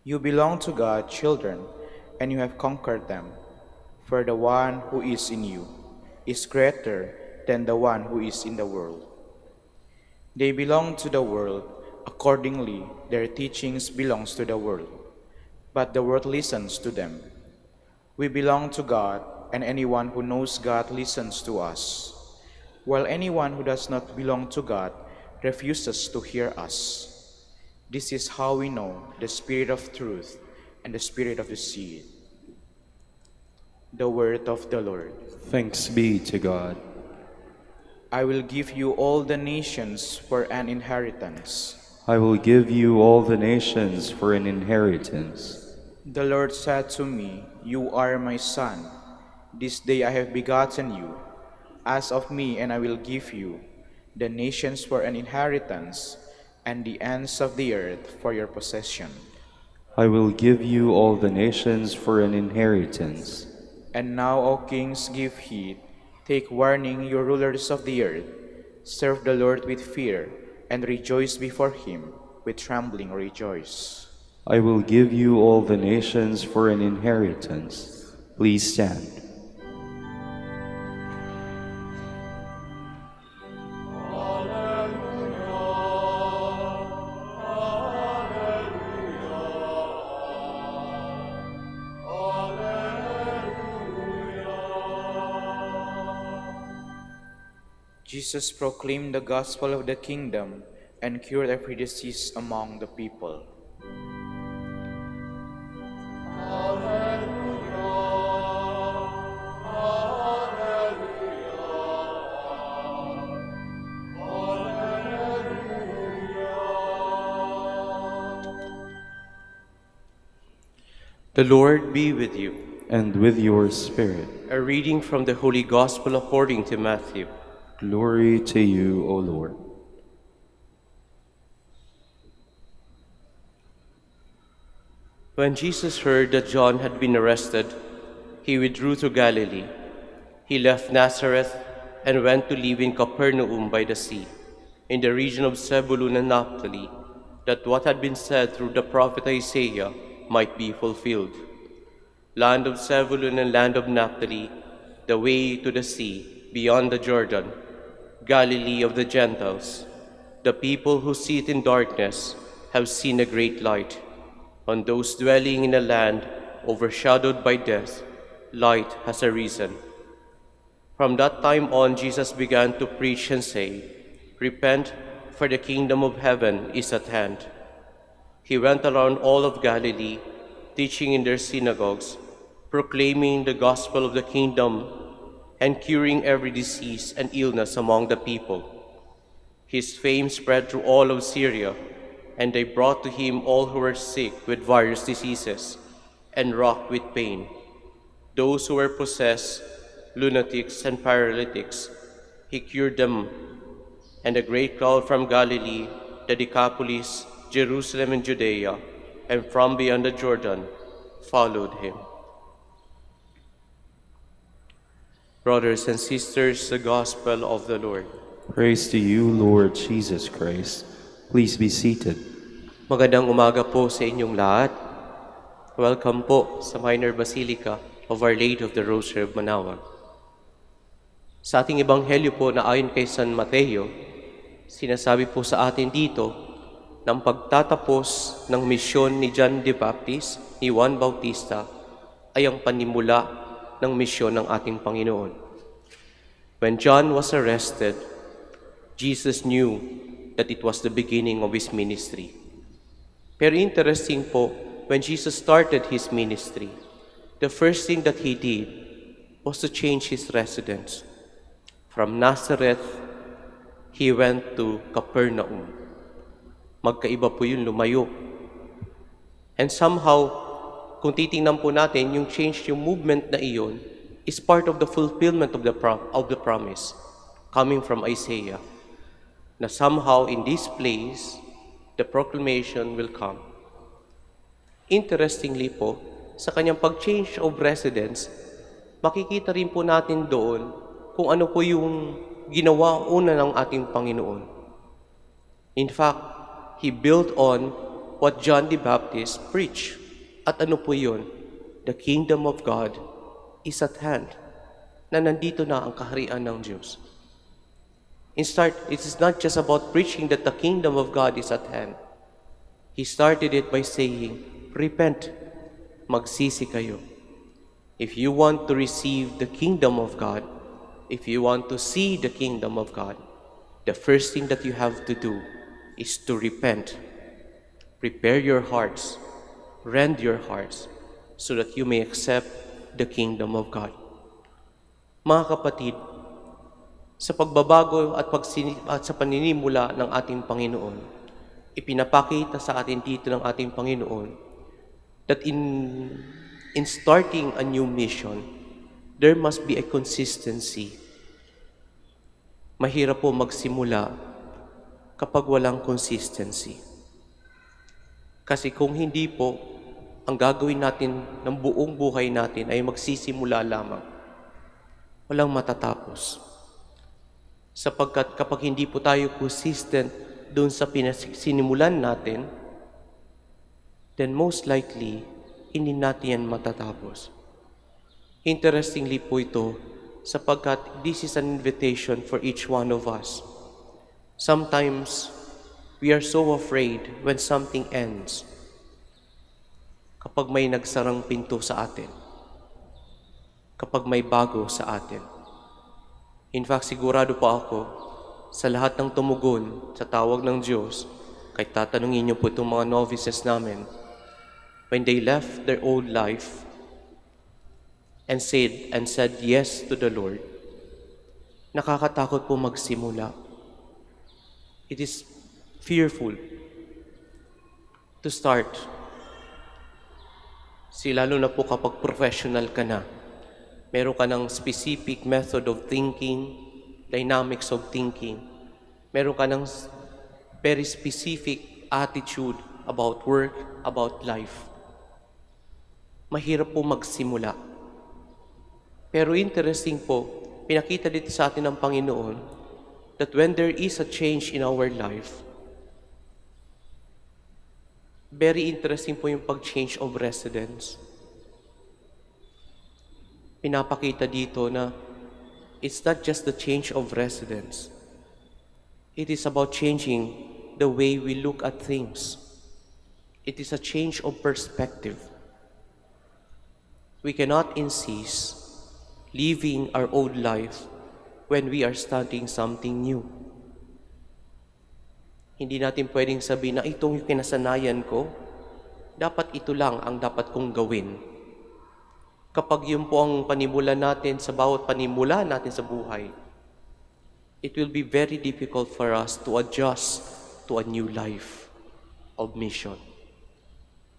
F: You belong to God, children, and you have conquered them, for the one who is in you is greater than the one who is in the world. They belong to the world, accordingly their teachings belongs to the world, but the world listens to them. We belong to God, and anyone who knows God listens to us, while anyone who does not belong to God refuses to hear us. This is how we know the spirit of truth and the spirit of deceit. The word of the Lord.
A: Thanks be to God.
F: I will give you all the nations for an inheritance.
A: I will give you all the nations for an inheritance.
F: The Lord said to me, "You are my son. This day I have begotten you. Ask of me, and I will give you the nations for an inheritance, and the ends of the earth for your possession."
A: I will give you all the nations for an inheritance.
F: And now, O kings, give heed. Take warning, you rulers of the earth. Serve the Lord with fear, and rejoice before him with trembling rejoice.
A: I will give you all the nations for an inheritance. Please stand.
F: Jesus proclaimed the gospel of the kingdom and cured every disease among the people.
E: The Lord be with you.
A: And with your spirit.
E: A reading from the Holy Gospel according to Matthew.
A: Glory to you, O Lord.
E: When Jesus heard that John had been arrested, he withdrew to Galilee. He left Nazareth and went to live in Capernaum by the sea, in the region of Zebulun and Naphtali, that what had been said through the prophet Isaiah might be fulfilled. land of Zebulun and land of Naphtali, the way to the sea, beyond the Jordan, Galilee of the Gentiles. The people who sit in darkness have seen a great light. On those dwelling in a land overshadowed by death, light has arisen. From that time on, Jesus began to preach and say, "Repent, for the kingdom of heaven is at hand." He went around all of Galilee, teaching in their synagogues, proclaiming the gospel of the kingdom, and curing every disease and illness among the people. His fame spread through all of Syria, and they brought to him all who were sick with various diseases and racked with pain, those who were possessed, lunatics and paralytics. He cured them, and a great crowd from Galilee, the Decapolis, Jerusalem and Judea, and from beyond the Jordan followed him. Brothers and sisters, the gospel of the Lord.
A: Praise to you, Lord Jesus Christ. Please be seated.
E: Magandang umaga po sa inyong lahat. Welcome po sa Minor Basilica of Our Lady of the Rosary of Manaoag. Sa ating ebanghelyo po na ayon kay San Mateo, sinasabi po sa atin dito ng pagtatapos ng misyon ni John the Baptist, ni Juan Bautista, ay ang panimula ng misyon ng ating Panginoon. When John was arrested, Jesus knew that it was the beginning of his ministry. Pero interesting po, when Jesus started his ministry, the first thing that he did was to change his residence. From Nazareth, he went to Capernaum. Magkaiba po yun, lumayo. And somehow, kung titingnan po natin, yung change, yung movement na iyon, is part of the fulfillment of the promise coming from Isaiah, na somehow in this place, the proclamation will come. Interestingly po, sa kanyang pag-change of residence, makikita rin po natin doon kung ano po yung ginawa una ng ating Panginoon. In fact, he built on what John the Baptist preached. At ano po yun? The kingdom of God is at hand. Na nandito na ang kaharian ng Diyos. It is not just about preaching that the kingdom of God is at hand. He started it by saying, "Repent, magsisi kayo." If you want to receive the kingdom of God, if you want to see the kingdom of God, the first thing that you have to do is to repent. Prepare your hearts, rend your hearts, so that you may accept the kingdom of God. Mga kapatid, sa pagbabago at sa paninimula ng ating Panginoon, ipinapakita sa atin dito ng ating Panginoon that in starting a new mission, there must be a consistency. Mahirap po magsimula kapag walang consistency. Kasi kung hindi po, ang gagawin natin ng buong buhay natin ay magsisimula lamang. Walang matatapos. Sapagkat kapag hindi po tayo consistent doon sa sinimulan natin, then most likely, hindi natin yan matatapos. Interestingly po ito, sapagkat this is an invitation for each one of us. Sometimes, we are so afraid when something ends. Kapag may nagsarang pinto sa atin. Kapag may bago sa atin. In fact, sigurado po ako, sa lahat ng tumugon sa tawag ng Diyos, kahit tatanungin niyo po itong mga novices namin, when they left their old life and said yes to the Lord, nakakatakot po magsimula. It is fearful to start. Lalo na po kapag professional ka na, meron ka ng specific method of thinking, dynamics of thinking. Meron ka ng very specific attitude about work, about life. Mahirap po magsimula. Pero interesting po, pinakita dito sa atin ng Panginoon that when there is a change in our life, very interesting po yung pag-change of residence. pinapakita dito na it's not just the change of residence. It is about changing the way we look at things. It is a change of perspective. We cannot insist living our old life when we are starting something new. Hindi natin pwedeng sabihin na itong yung kinasanayan ko, dapat ito lang ang dapat kong gawin. Kapag yun po ang panimula natin sa bawat panimula natin sa buhay, it will be very difficult for us to adjust to a new life of mission.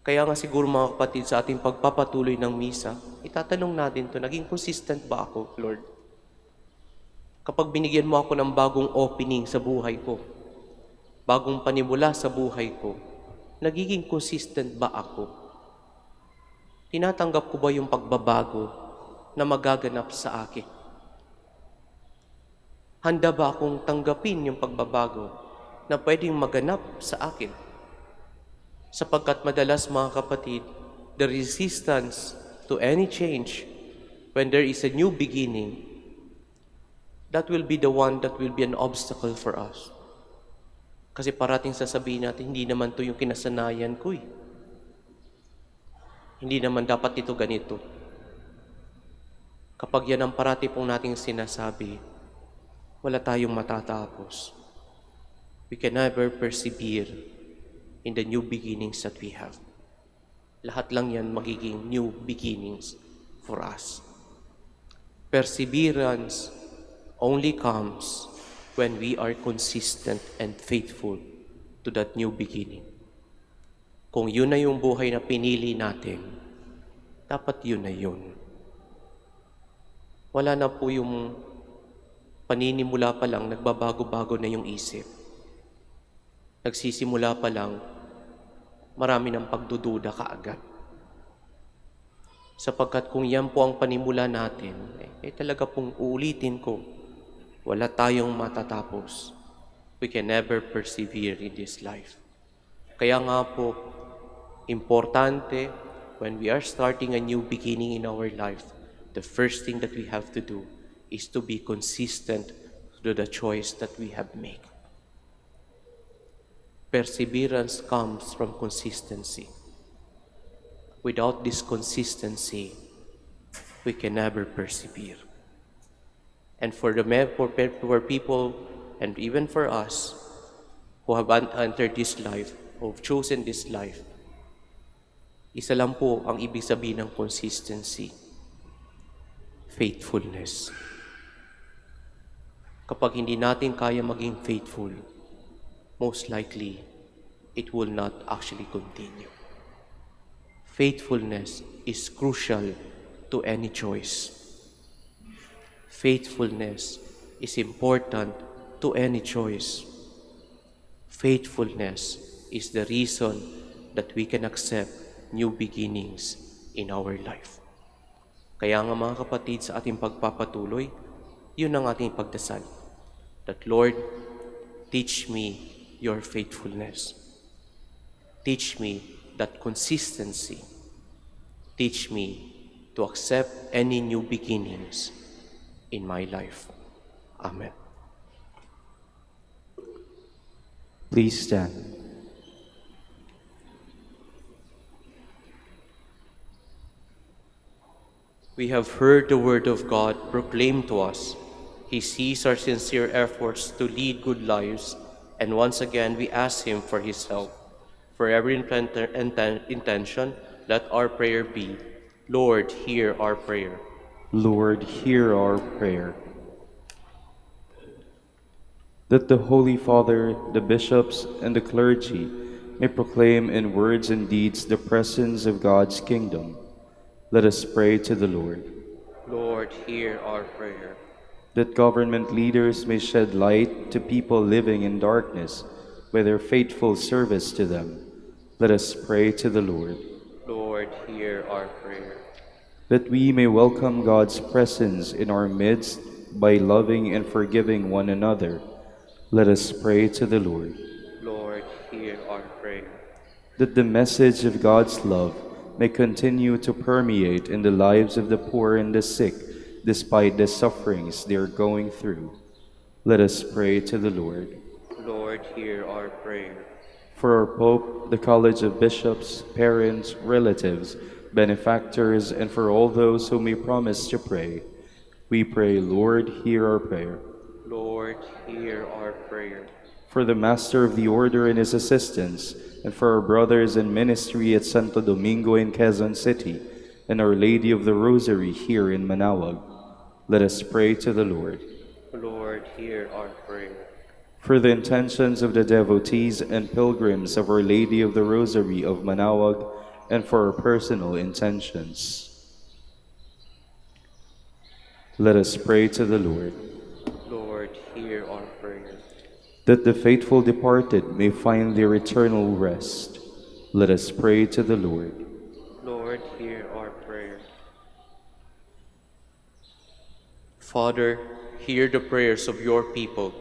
E: Kaya nga siguro mga kapatid, sa ating pagpapatuloy ng misa, itatanong natin to, naging consistent ba ako, Lord? Kapag binigyan mo ako ng bagong opening sa buhay ko, bagong panimula sa buhay ko, nagiging consistent ba ako? Tinatanggap ko ba yung pagbabago na magaganap sa akin? Handa ba akong tanggapin yung pagbabago na pwedeng maganap sa akin? Sapagkat madalas mga kapatid, the resistance to any change when there is a new beginning, that will be the one that will be an obstacle for us. Kasi parating sasabihin natin, hindi naman to yung kinasanayan ko eh. Hindi naman dapat ito ganito. Kapag yan ang parati pong nating sinasabi, wala tayong matatapos. We can never persevere in the new beginnings that we have. Lahat lang yan magiging new beginnings for us. Perseverance only comes when we are consistent and faithful to that new beginning. Kung yun na yung buhay na pinili natin, dapat yun na yun. Wala na po yung paninimula pa lang, nagbabago-bago na yung isip. Nagsisimula pa lang, marami ng pagdududa kaagad. Sapagkat kung yan po ang panimula natin, talaga pong uulitin ko, wala tayong matatapos. We can never persevere in this life. Kaya nga po, importante, when we are starting a new beginning in our life, the first thing that we have to do is to be consistent to the choice that we have made. Perseverance comes from consistency. Without this consistency, we can never persevere. And for people, and even for us who have entered this life, who have chosen this life, isa lang po ang ibig sabihin ng consistency. Faithfulness. Kapag hindi natin kaya maging faithful, most likely, it will not actually continue. Faithfulness is crucial to any choice. Faithfulness is important to any choice. Faithfulness is the reason that we can accept new beginnings in our life. Kaya nga mga kapatid, sa ating pagpapatuloy, yun ang ating pagdasal. That Lord, teach me your faithfulness. Teach me that consistency. Teach me to accept any new beginnings in my life. Amen.
A: Please stand.
E: We have heard the word of God proclaimed to us. He sees our sincere efforts to lead good lives, and once again we ask Him for His help. For every intention, let our prayer be, Lord, hear our prayer.
A: Lord, hear our prayer. That the Holy Father, the bishops, and the clergy may proclaim in words and deeds the presence of God's kingdom. Let us pray to the Lord.
E: Lord, hear our prayer.
A: That government leaders may shed light to people living in darkness by their faithful service to them. Let us pray to the Lord.
E: Lord, hear our prayer.
A: That we may welcome God's presence in our midst by loving and forgiving one another. Let us pray to the Lord.
E: Lord, hear our prayer.
A: That the message of God's love may continue to permeate in the lives of the poor and the sick, despite the sufferings they are going through. Let us pray to the Lord.
E: Lord, hear our prayer.
A: For our Pope, the College of Bishops, parents, relatives, benefactors, and for all those whom we promise to pray, we pray, Lord, hear our prayer.
E: Lord, hear our prayer.
A: For the Master of the Order and his assistants, and for our brothers in ministry at Santo Domingo in Quezon City, and Our Lady of the Rosary here in Manaoag, let us pray to the Lord.
E: Lord, hear our prayer.
A: For the intentions of the devotees and pilgrims of Our Lady of the Rosary of Manaoag, and for our personal intentions, let us pray to the Lord.
E: Lord, hear our prayer.
A: That the faithful departed may find their eternal rest, let us pray to the Lord.
E: Lord, hear our prayer. Father, hear the prayers of your people.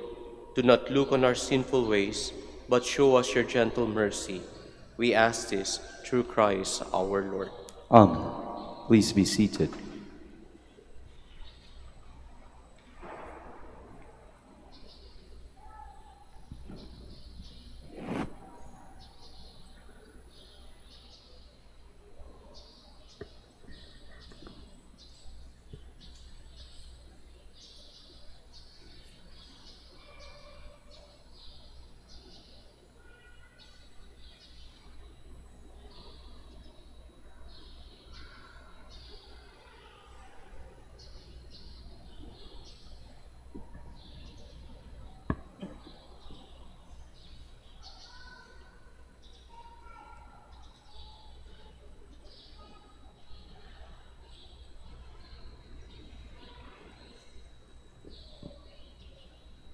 E: Do not look on our sinful ways, but show us your gentle mercy. We ask this through Christ our Lord.
A: Amen. Please be seated.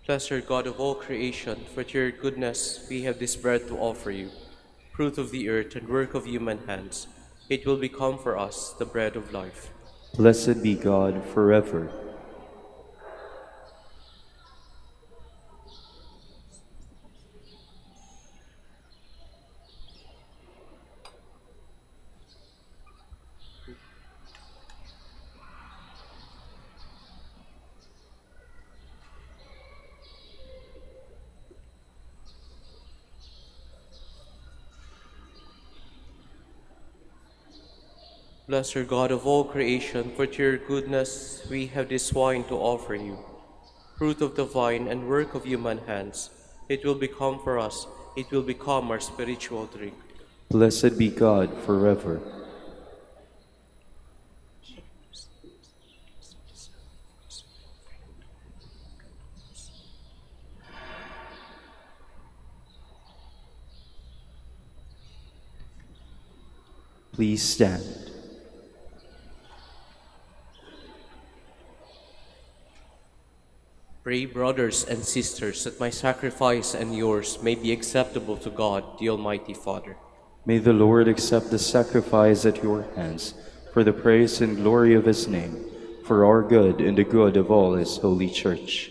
E: Blessed God of all creation, for to your goodness we have this bread to offer you, fruit of the earth and work of human hands. It will become for us the bread of life.
A: Blessed be God forever.
E: Blessed God of all creation, for to your goodness we have this wine to offer you, fruit of the vine and work of human hands. It will become for us, it will become our spiritual drink.
A: Blessed be God forever. Please stand.
E: Pray, brothers and sisters, that my sacrifice and yours may be acceptable to God, the Almighty Father.
A: May the Lord accept the sacrifice at your hands for the praise and glory of his name, for our good and the good of all his holy church.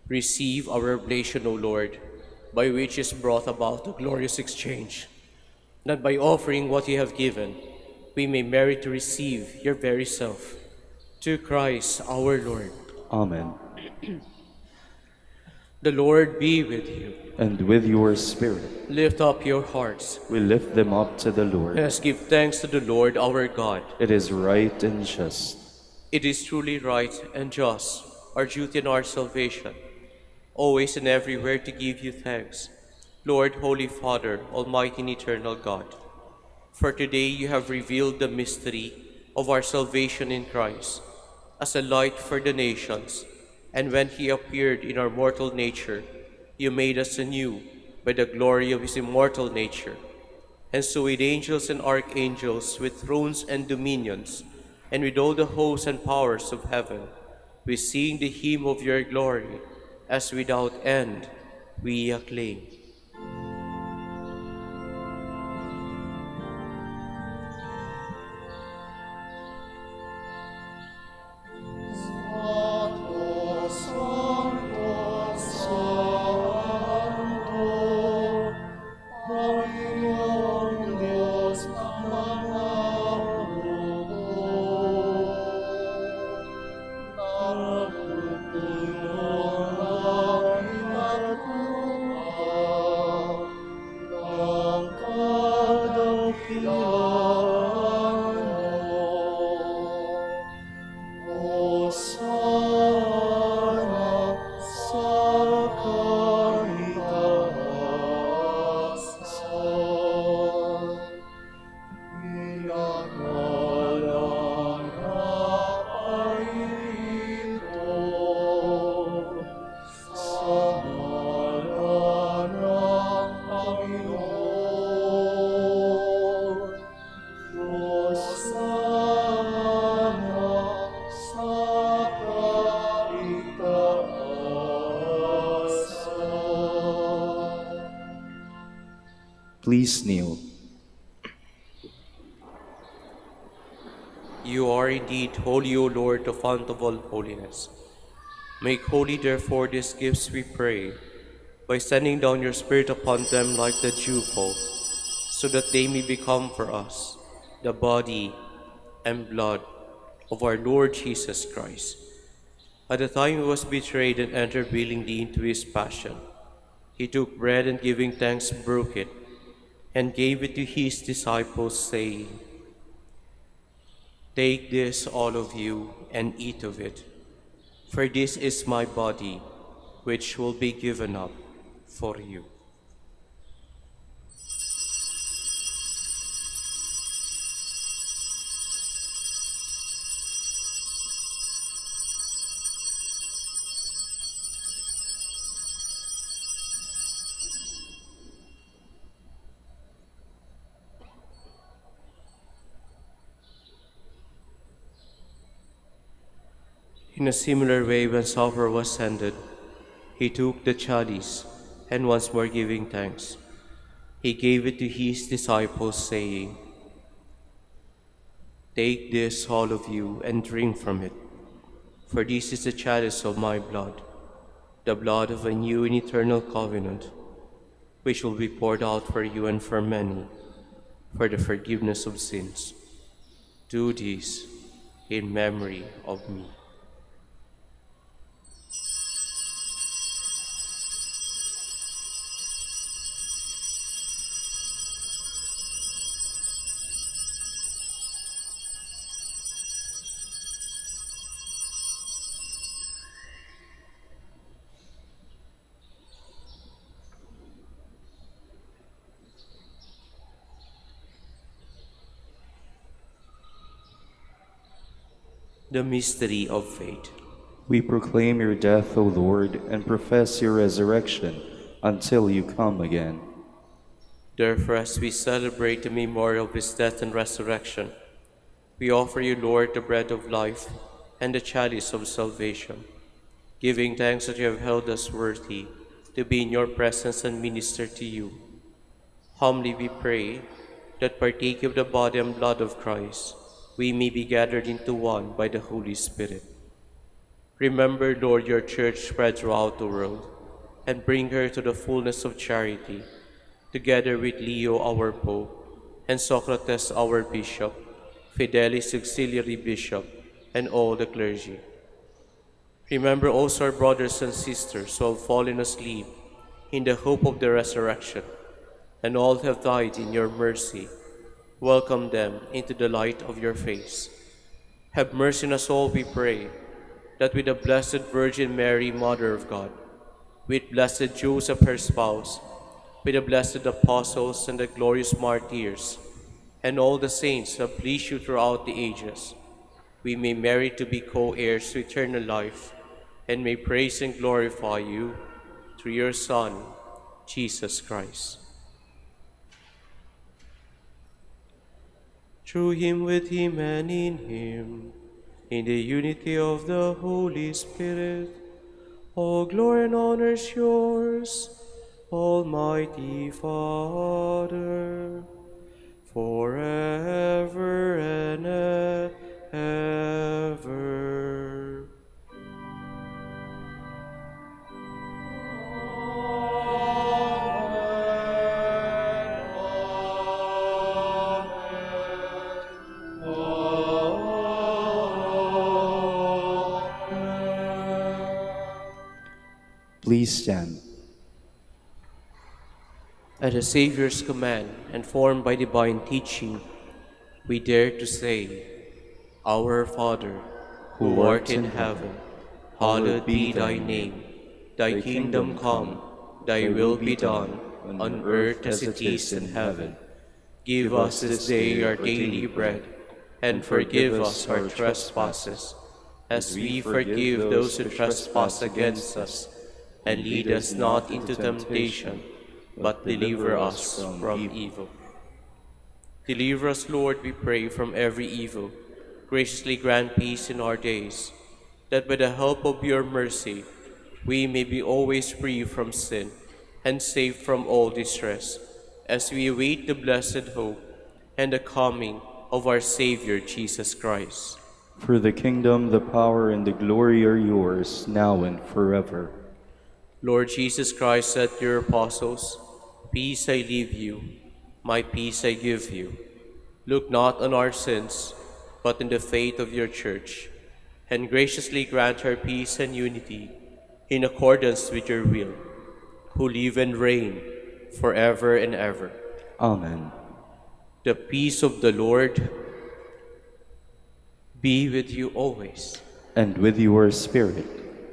E: Receive our oblation, O Lord, by which is brought about a glorious exchange, that by offering what you have given, we may merit to receive your very self. To Christ our Lord.
A: Amen.
E: The Lord be with you.
A: And with your spirit,
E: Lift up your hearts.
A: we lift them up to the Lord.
E: Let us give thanks to the Lord our God.
A: It is right and just.
E: It is truly right and just, our duty and our salvation, always and everywhere to give you thanks, Lord, Holy Father, Almighty and eternal God. For today you have revealed the mystery of our salvation in Christ as a light for the nations, and when he appeared in our mortal nature, you made us anew by the glory of his immortal nature. And so with angels and archangels, with thrones and dominions, and with all the hosts and powers of heaven, we sing the hymn of your glory, as without end we acclaim.
A: Please kneel.
E: You are indeed holy, O Lord, the fount of all holiness. Make holy, therefore, these gifts, we pray, by sending down your Spirit upon them like the dewfall, so that they may become for us the body and blood of our Lord Jesus Christ. At the time he was betrayed and entered willingly into his passion, he took bread and giving thanks broke it, and gave it to his disciples, saying, "Take this, all of you, and eat of it, for this is my body, which will be given up for you." In a similar way, when supper was ended, he took the chalice, and once more giving thanks, he gave it to his disciples, saying, "Take this, all of you, and drink from it, for this is the chalice of my blood, the blood of a new and eternal covenant, which will be poured out for you and for many, for the forgiveness of sins. Do this in memory of me." The mystery of faith.
A: We proclaim your death, O Lord, and profess your resurrection until you come again.
E: Therefore, as we celebrate the memorial of his death and resurrection, we offer you, Lord, the bread of life and the chalice of salvation, giving thanks that you have held us worthy to be in your presence and minister to you. Humbly we pray that, partaking of the body and blood of Christ, we may be gathered into one by the Holy Spirit. Remember, Lord, your church spread throughout the world, and bring her to the fullness of charity, together with Leo, our Pope, and Socrates, our Bishop, Fidelis, Auxiliary Bishop, and all the clergy. Remember also our brothers and sisters who have fallen asleep in the hope of the resurrection, and all who have died in your mercy. Welcome them into the light of your face. Have mercy on us all, we pray, that with the Blessed Virgin Mary, Mother of God, with blessed Joseph, her spouse, with the blessed apostles and the glorious martyrs, and all the saints who have pleased you throughout the ages, we may merit to be co-heirs to eternal life, and may praise and glorify you through your Son, Jesus Christ. Through him, with him, and in him, in the unity of the Holy Spirit, all glory and honor is yours, Almighty Father, forever and ever.
A: Please stand.
E: At the Savior's command, and formed by divine teaching, we dare to say, Our Father, who art in heaven, hallowed be thy name. Thy kingdom come, thy will be done, on earth as it is in heaven. Give us this day our daily bread, and forgive us our trespasses, as we forgive those who trespass against us. And lead us not into temptation, but deliver us from evil. Deliver us, Lord, we pray, from every evil. Graciously grant peace in our days, that by the help of your mercy we may be always free from sin and safe from all distress, as we await the blessed hope and the coming of our Savior Jesus Christ.
A: For the kingdom, the power, and the glory are yours, now and forever.
E: Lord Jesus Christ said to your apostles, "Peace I leave you, my peace I give you. Look not on our sins, but in the faith of your church, and graciously grant her peace and unity in accordance with your will, who live and reign forever and ever."
A: Amen.
E: The peace of the Lord be with you always.
A: And with your spirit.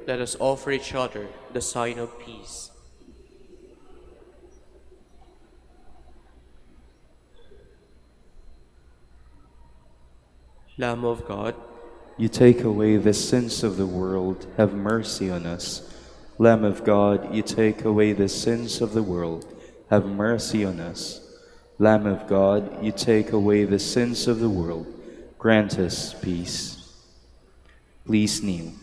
E: Let us offer each other the sign of peace. Lamb of God,
A: You take away the sins of the world, have mercy on us. Lamb of God, you take away the sins of the world, have mercy on us. Lamb of God, you take away the sins of the world, grant us peace. Please kneel.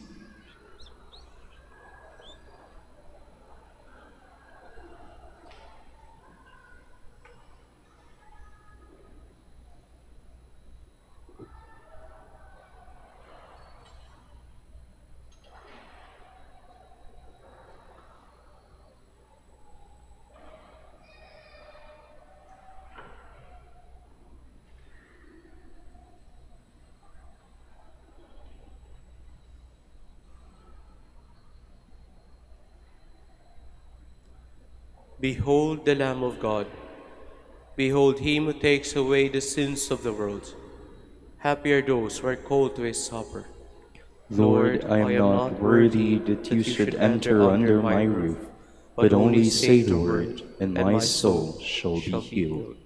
E: behold the Lamb of God. Behold him who takes away the sins of the world. Happy are those who are called to his supper.
A: Lord, I am not worthy that you should enter under my roof, but only say the word, and my soul shall be healed.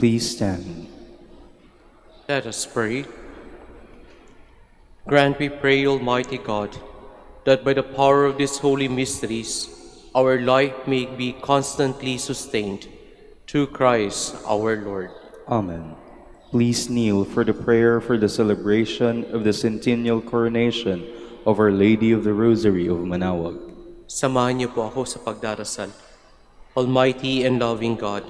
A: Please stand.
E: Let us pray. Grant, we pray, Almighty God, that by the power of these holy mysteries, our life may be constantly sustained. Through Christ our Lord.
A: Amen. Please kneel for the prayer for the celebration of the centennial coronation of Our Lady of the Rosary of Manaoag.
E: Samahan niyo po ako sa pagdarasal. Almighty and loving God,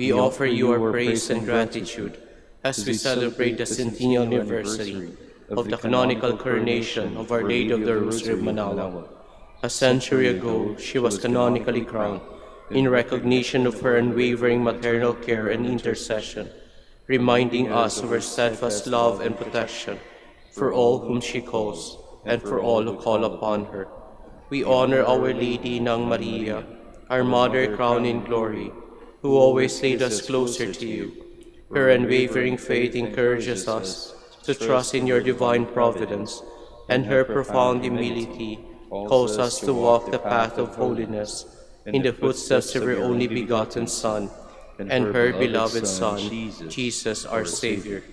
E: we offer you our praise and gratitude as we celebrate the centennial anniversary of the canonical coronation of Our Lady of the Rosary of Manaoag. A century ago, she was canonically crowned in recognition of her unwavering maternal care and intercession, reminding us of her steadfast love and protection for all whom she calls and for all who call upon her. We honor Our Lady Nang Maria, our Mother crowned in glory, who always lead us closer to you. Her unwavering faith encourages us to trust in your divine providence, and her profound humility calls us to walk the path of holiness in the footsteps of her only begotten Son and her beloved Son, Jesus our Savior.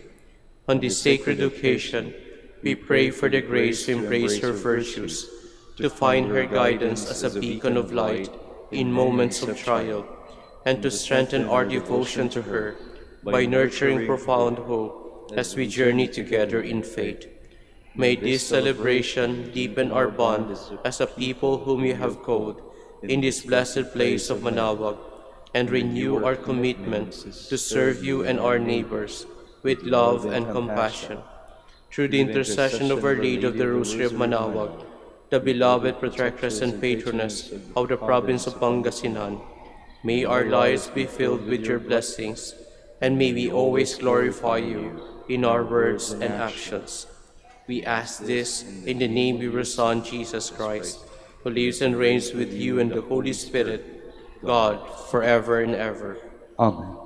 E: On this sacred occasion, we pray for the grace to embrace her virtues, to find her guidance as a beacon of light in moments of trial, and to strengthen our devotion to her by nurturing profound hope as we journey together in faith. May this celebration deepen our bond as a people whom you have called in this blessed place of Manaoag, and renew our commitment to serve you and our neighbors with love and compassion. Through the intercession of Our Lady of the Rosary of Manaoag, the beloved protectress and patroness of the province of Pangasinan, may our lives be filled with your blessings, and may we always glorify you in our words and actions. We ask this in the name of your Son, Jesus Christ, who lives and reigns with you and the Holy Spirit, God, forever and ever.
A: Amen.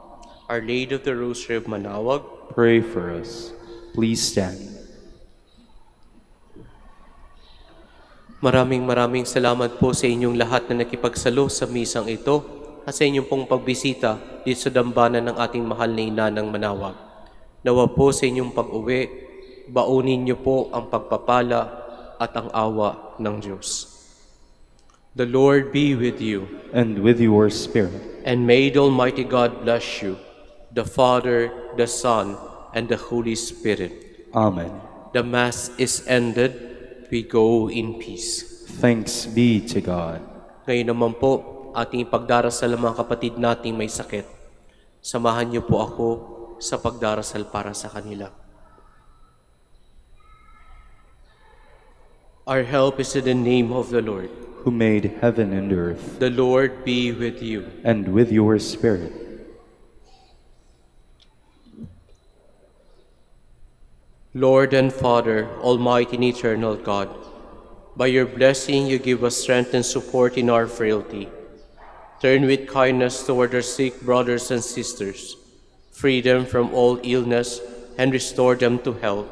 E: Our Lady of the Rosary of Manaoag,
A: Pray for us. Please stand.
E: maraming salamat po sa inyong lahat na nakipagsalo sa misang ito at sa inyong pong pagbisita dito sa dambana ng ating mahal na ina ng Manaoag. Nawa po sa inyong pag-uwi, baunin niyo po ang pagpapala at ang awa ng Diyos. The Lord be with you.
A: And with your spirit.
E: And may the Almighty God bless you, the Father, the Son, and the Holy Spirit.
A: Amen.
E: The Mass is ended. We go in peace.
A: Thanks be to God.
E: Ngayon naman po, ating pagdarasal ng mga kapatid nating may sakit. Samahan niyo po ako sa pagdarasal para sa kanila. Our help is in the name of the Lord,
A: who made heaven and earth.
E: The Lord be with you.
A: And with your spirit.
E: Lord and Father, Almighty and Eternal God, by your blessing you give us strength and support in our frailty. Turn with kindness toward our sick brothers and sisters, free them from all illness, and restore them to health,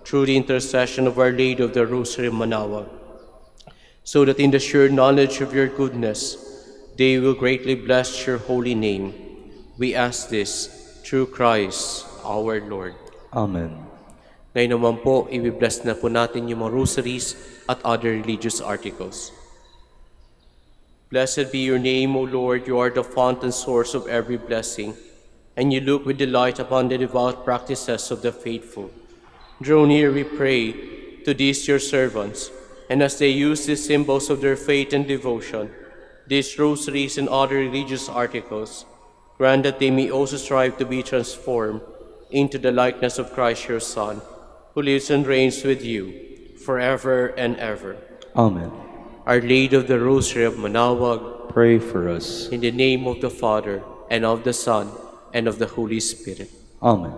E: through the intercession of Our Lady of the Rosary of Manaoag, so that in the sure knowledge of your goodness, they will greatly bless your holy name. We ask this through Christ our Lord.
A: Amen.
E: Ngayon naman po, i-bless na po natin yung mga rosaries at other religious articles. Blessed be your name, O Lord. You are the fount and source of every blessing, and you look with delight upon the devout practices of the faithful. Draw near, we pray, to these your servants, and as they use these symbols of their faith and devotion, these rosaries and other religious articles, grant that they may also strive to be transformed into the likeness of Christ your Son, who lives and reigns with you forever and ever.
A: Amen.
E: Our Lady of the Rosary of Manaoag,
A: pray for us.
E: In the name of the Father, and of the Son, and of the Holy Spirit.
A: Amen.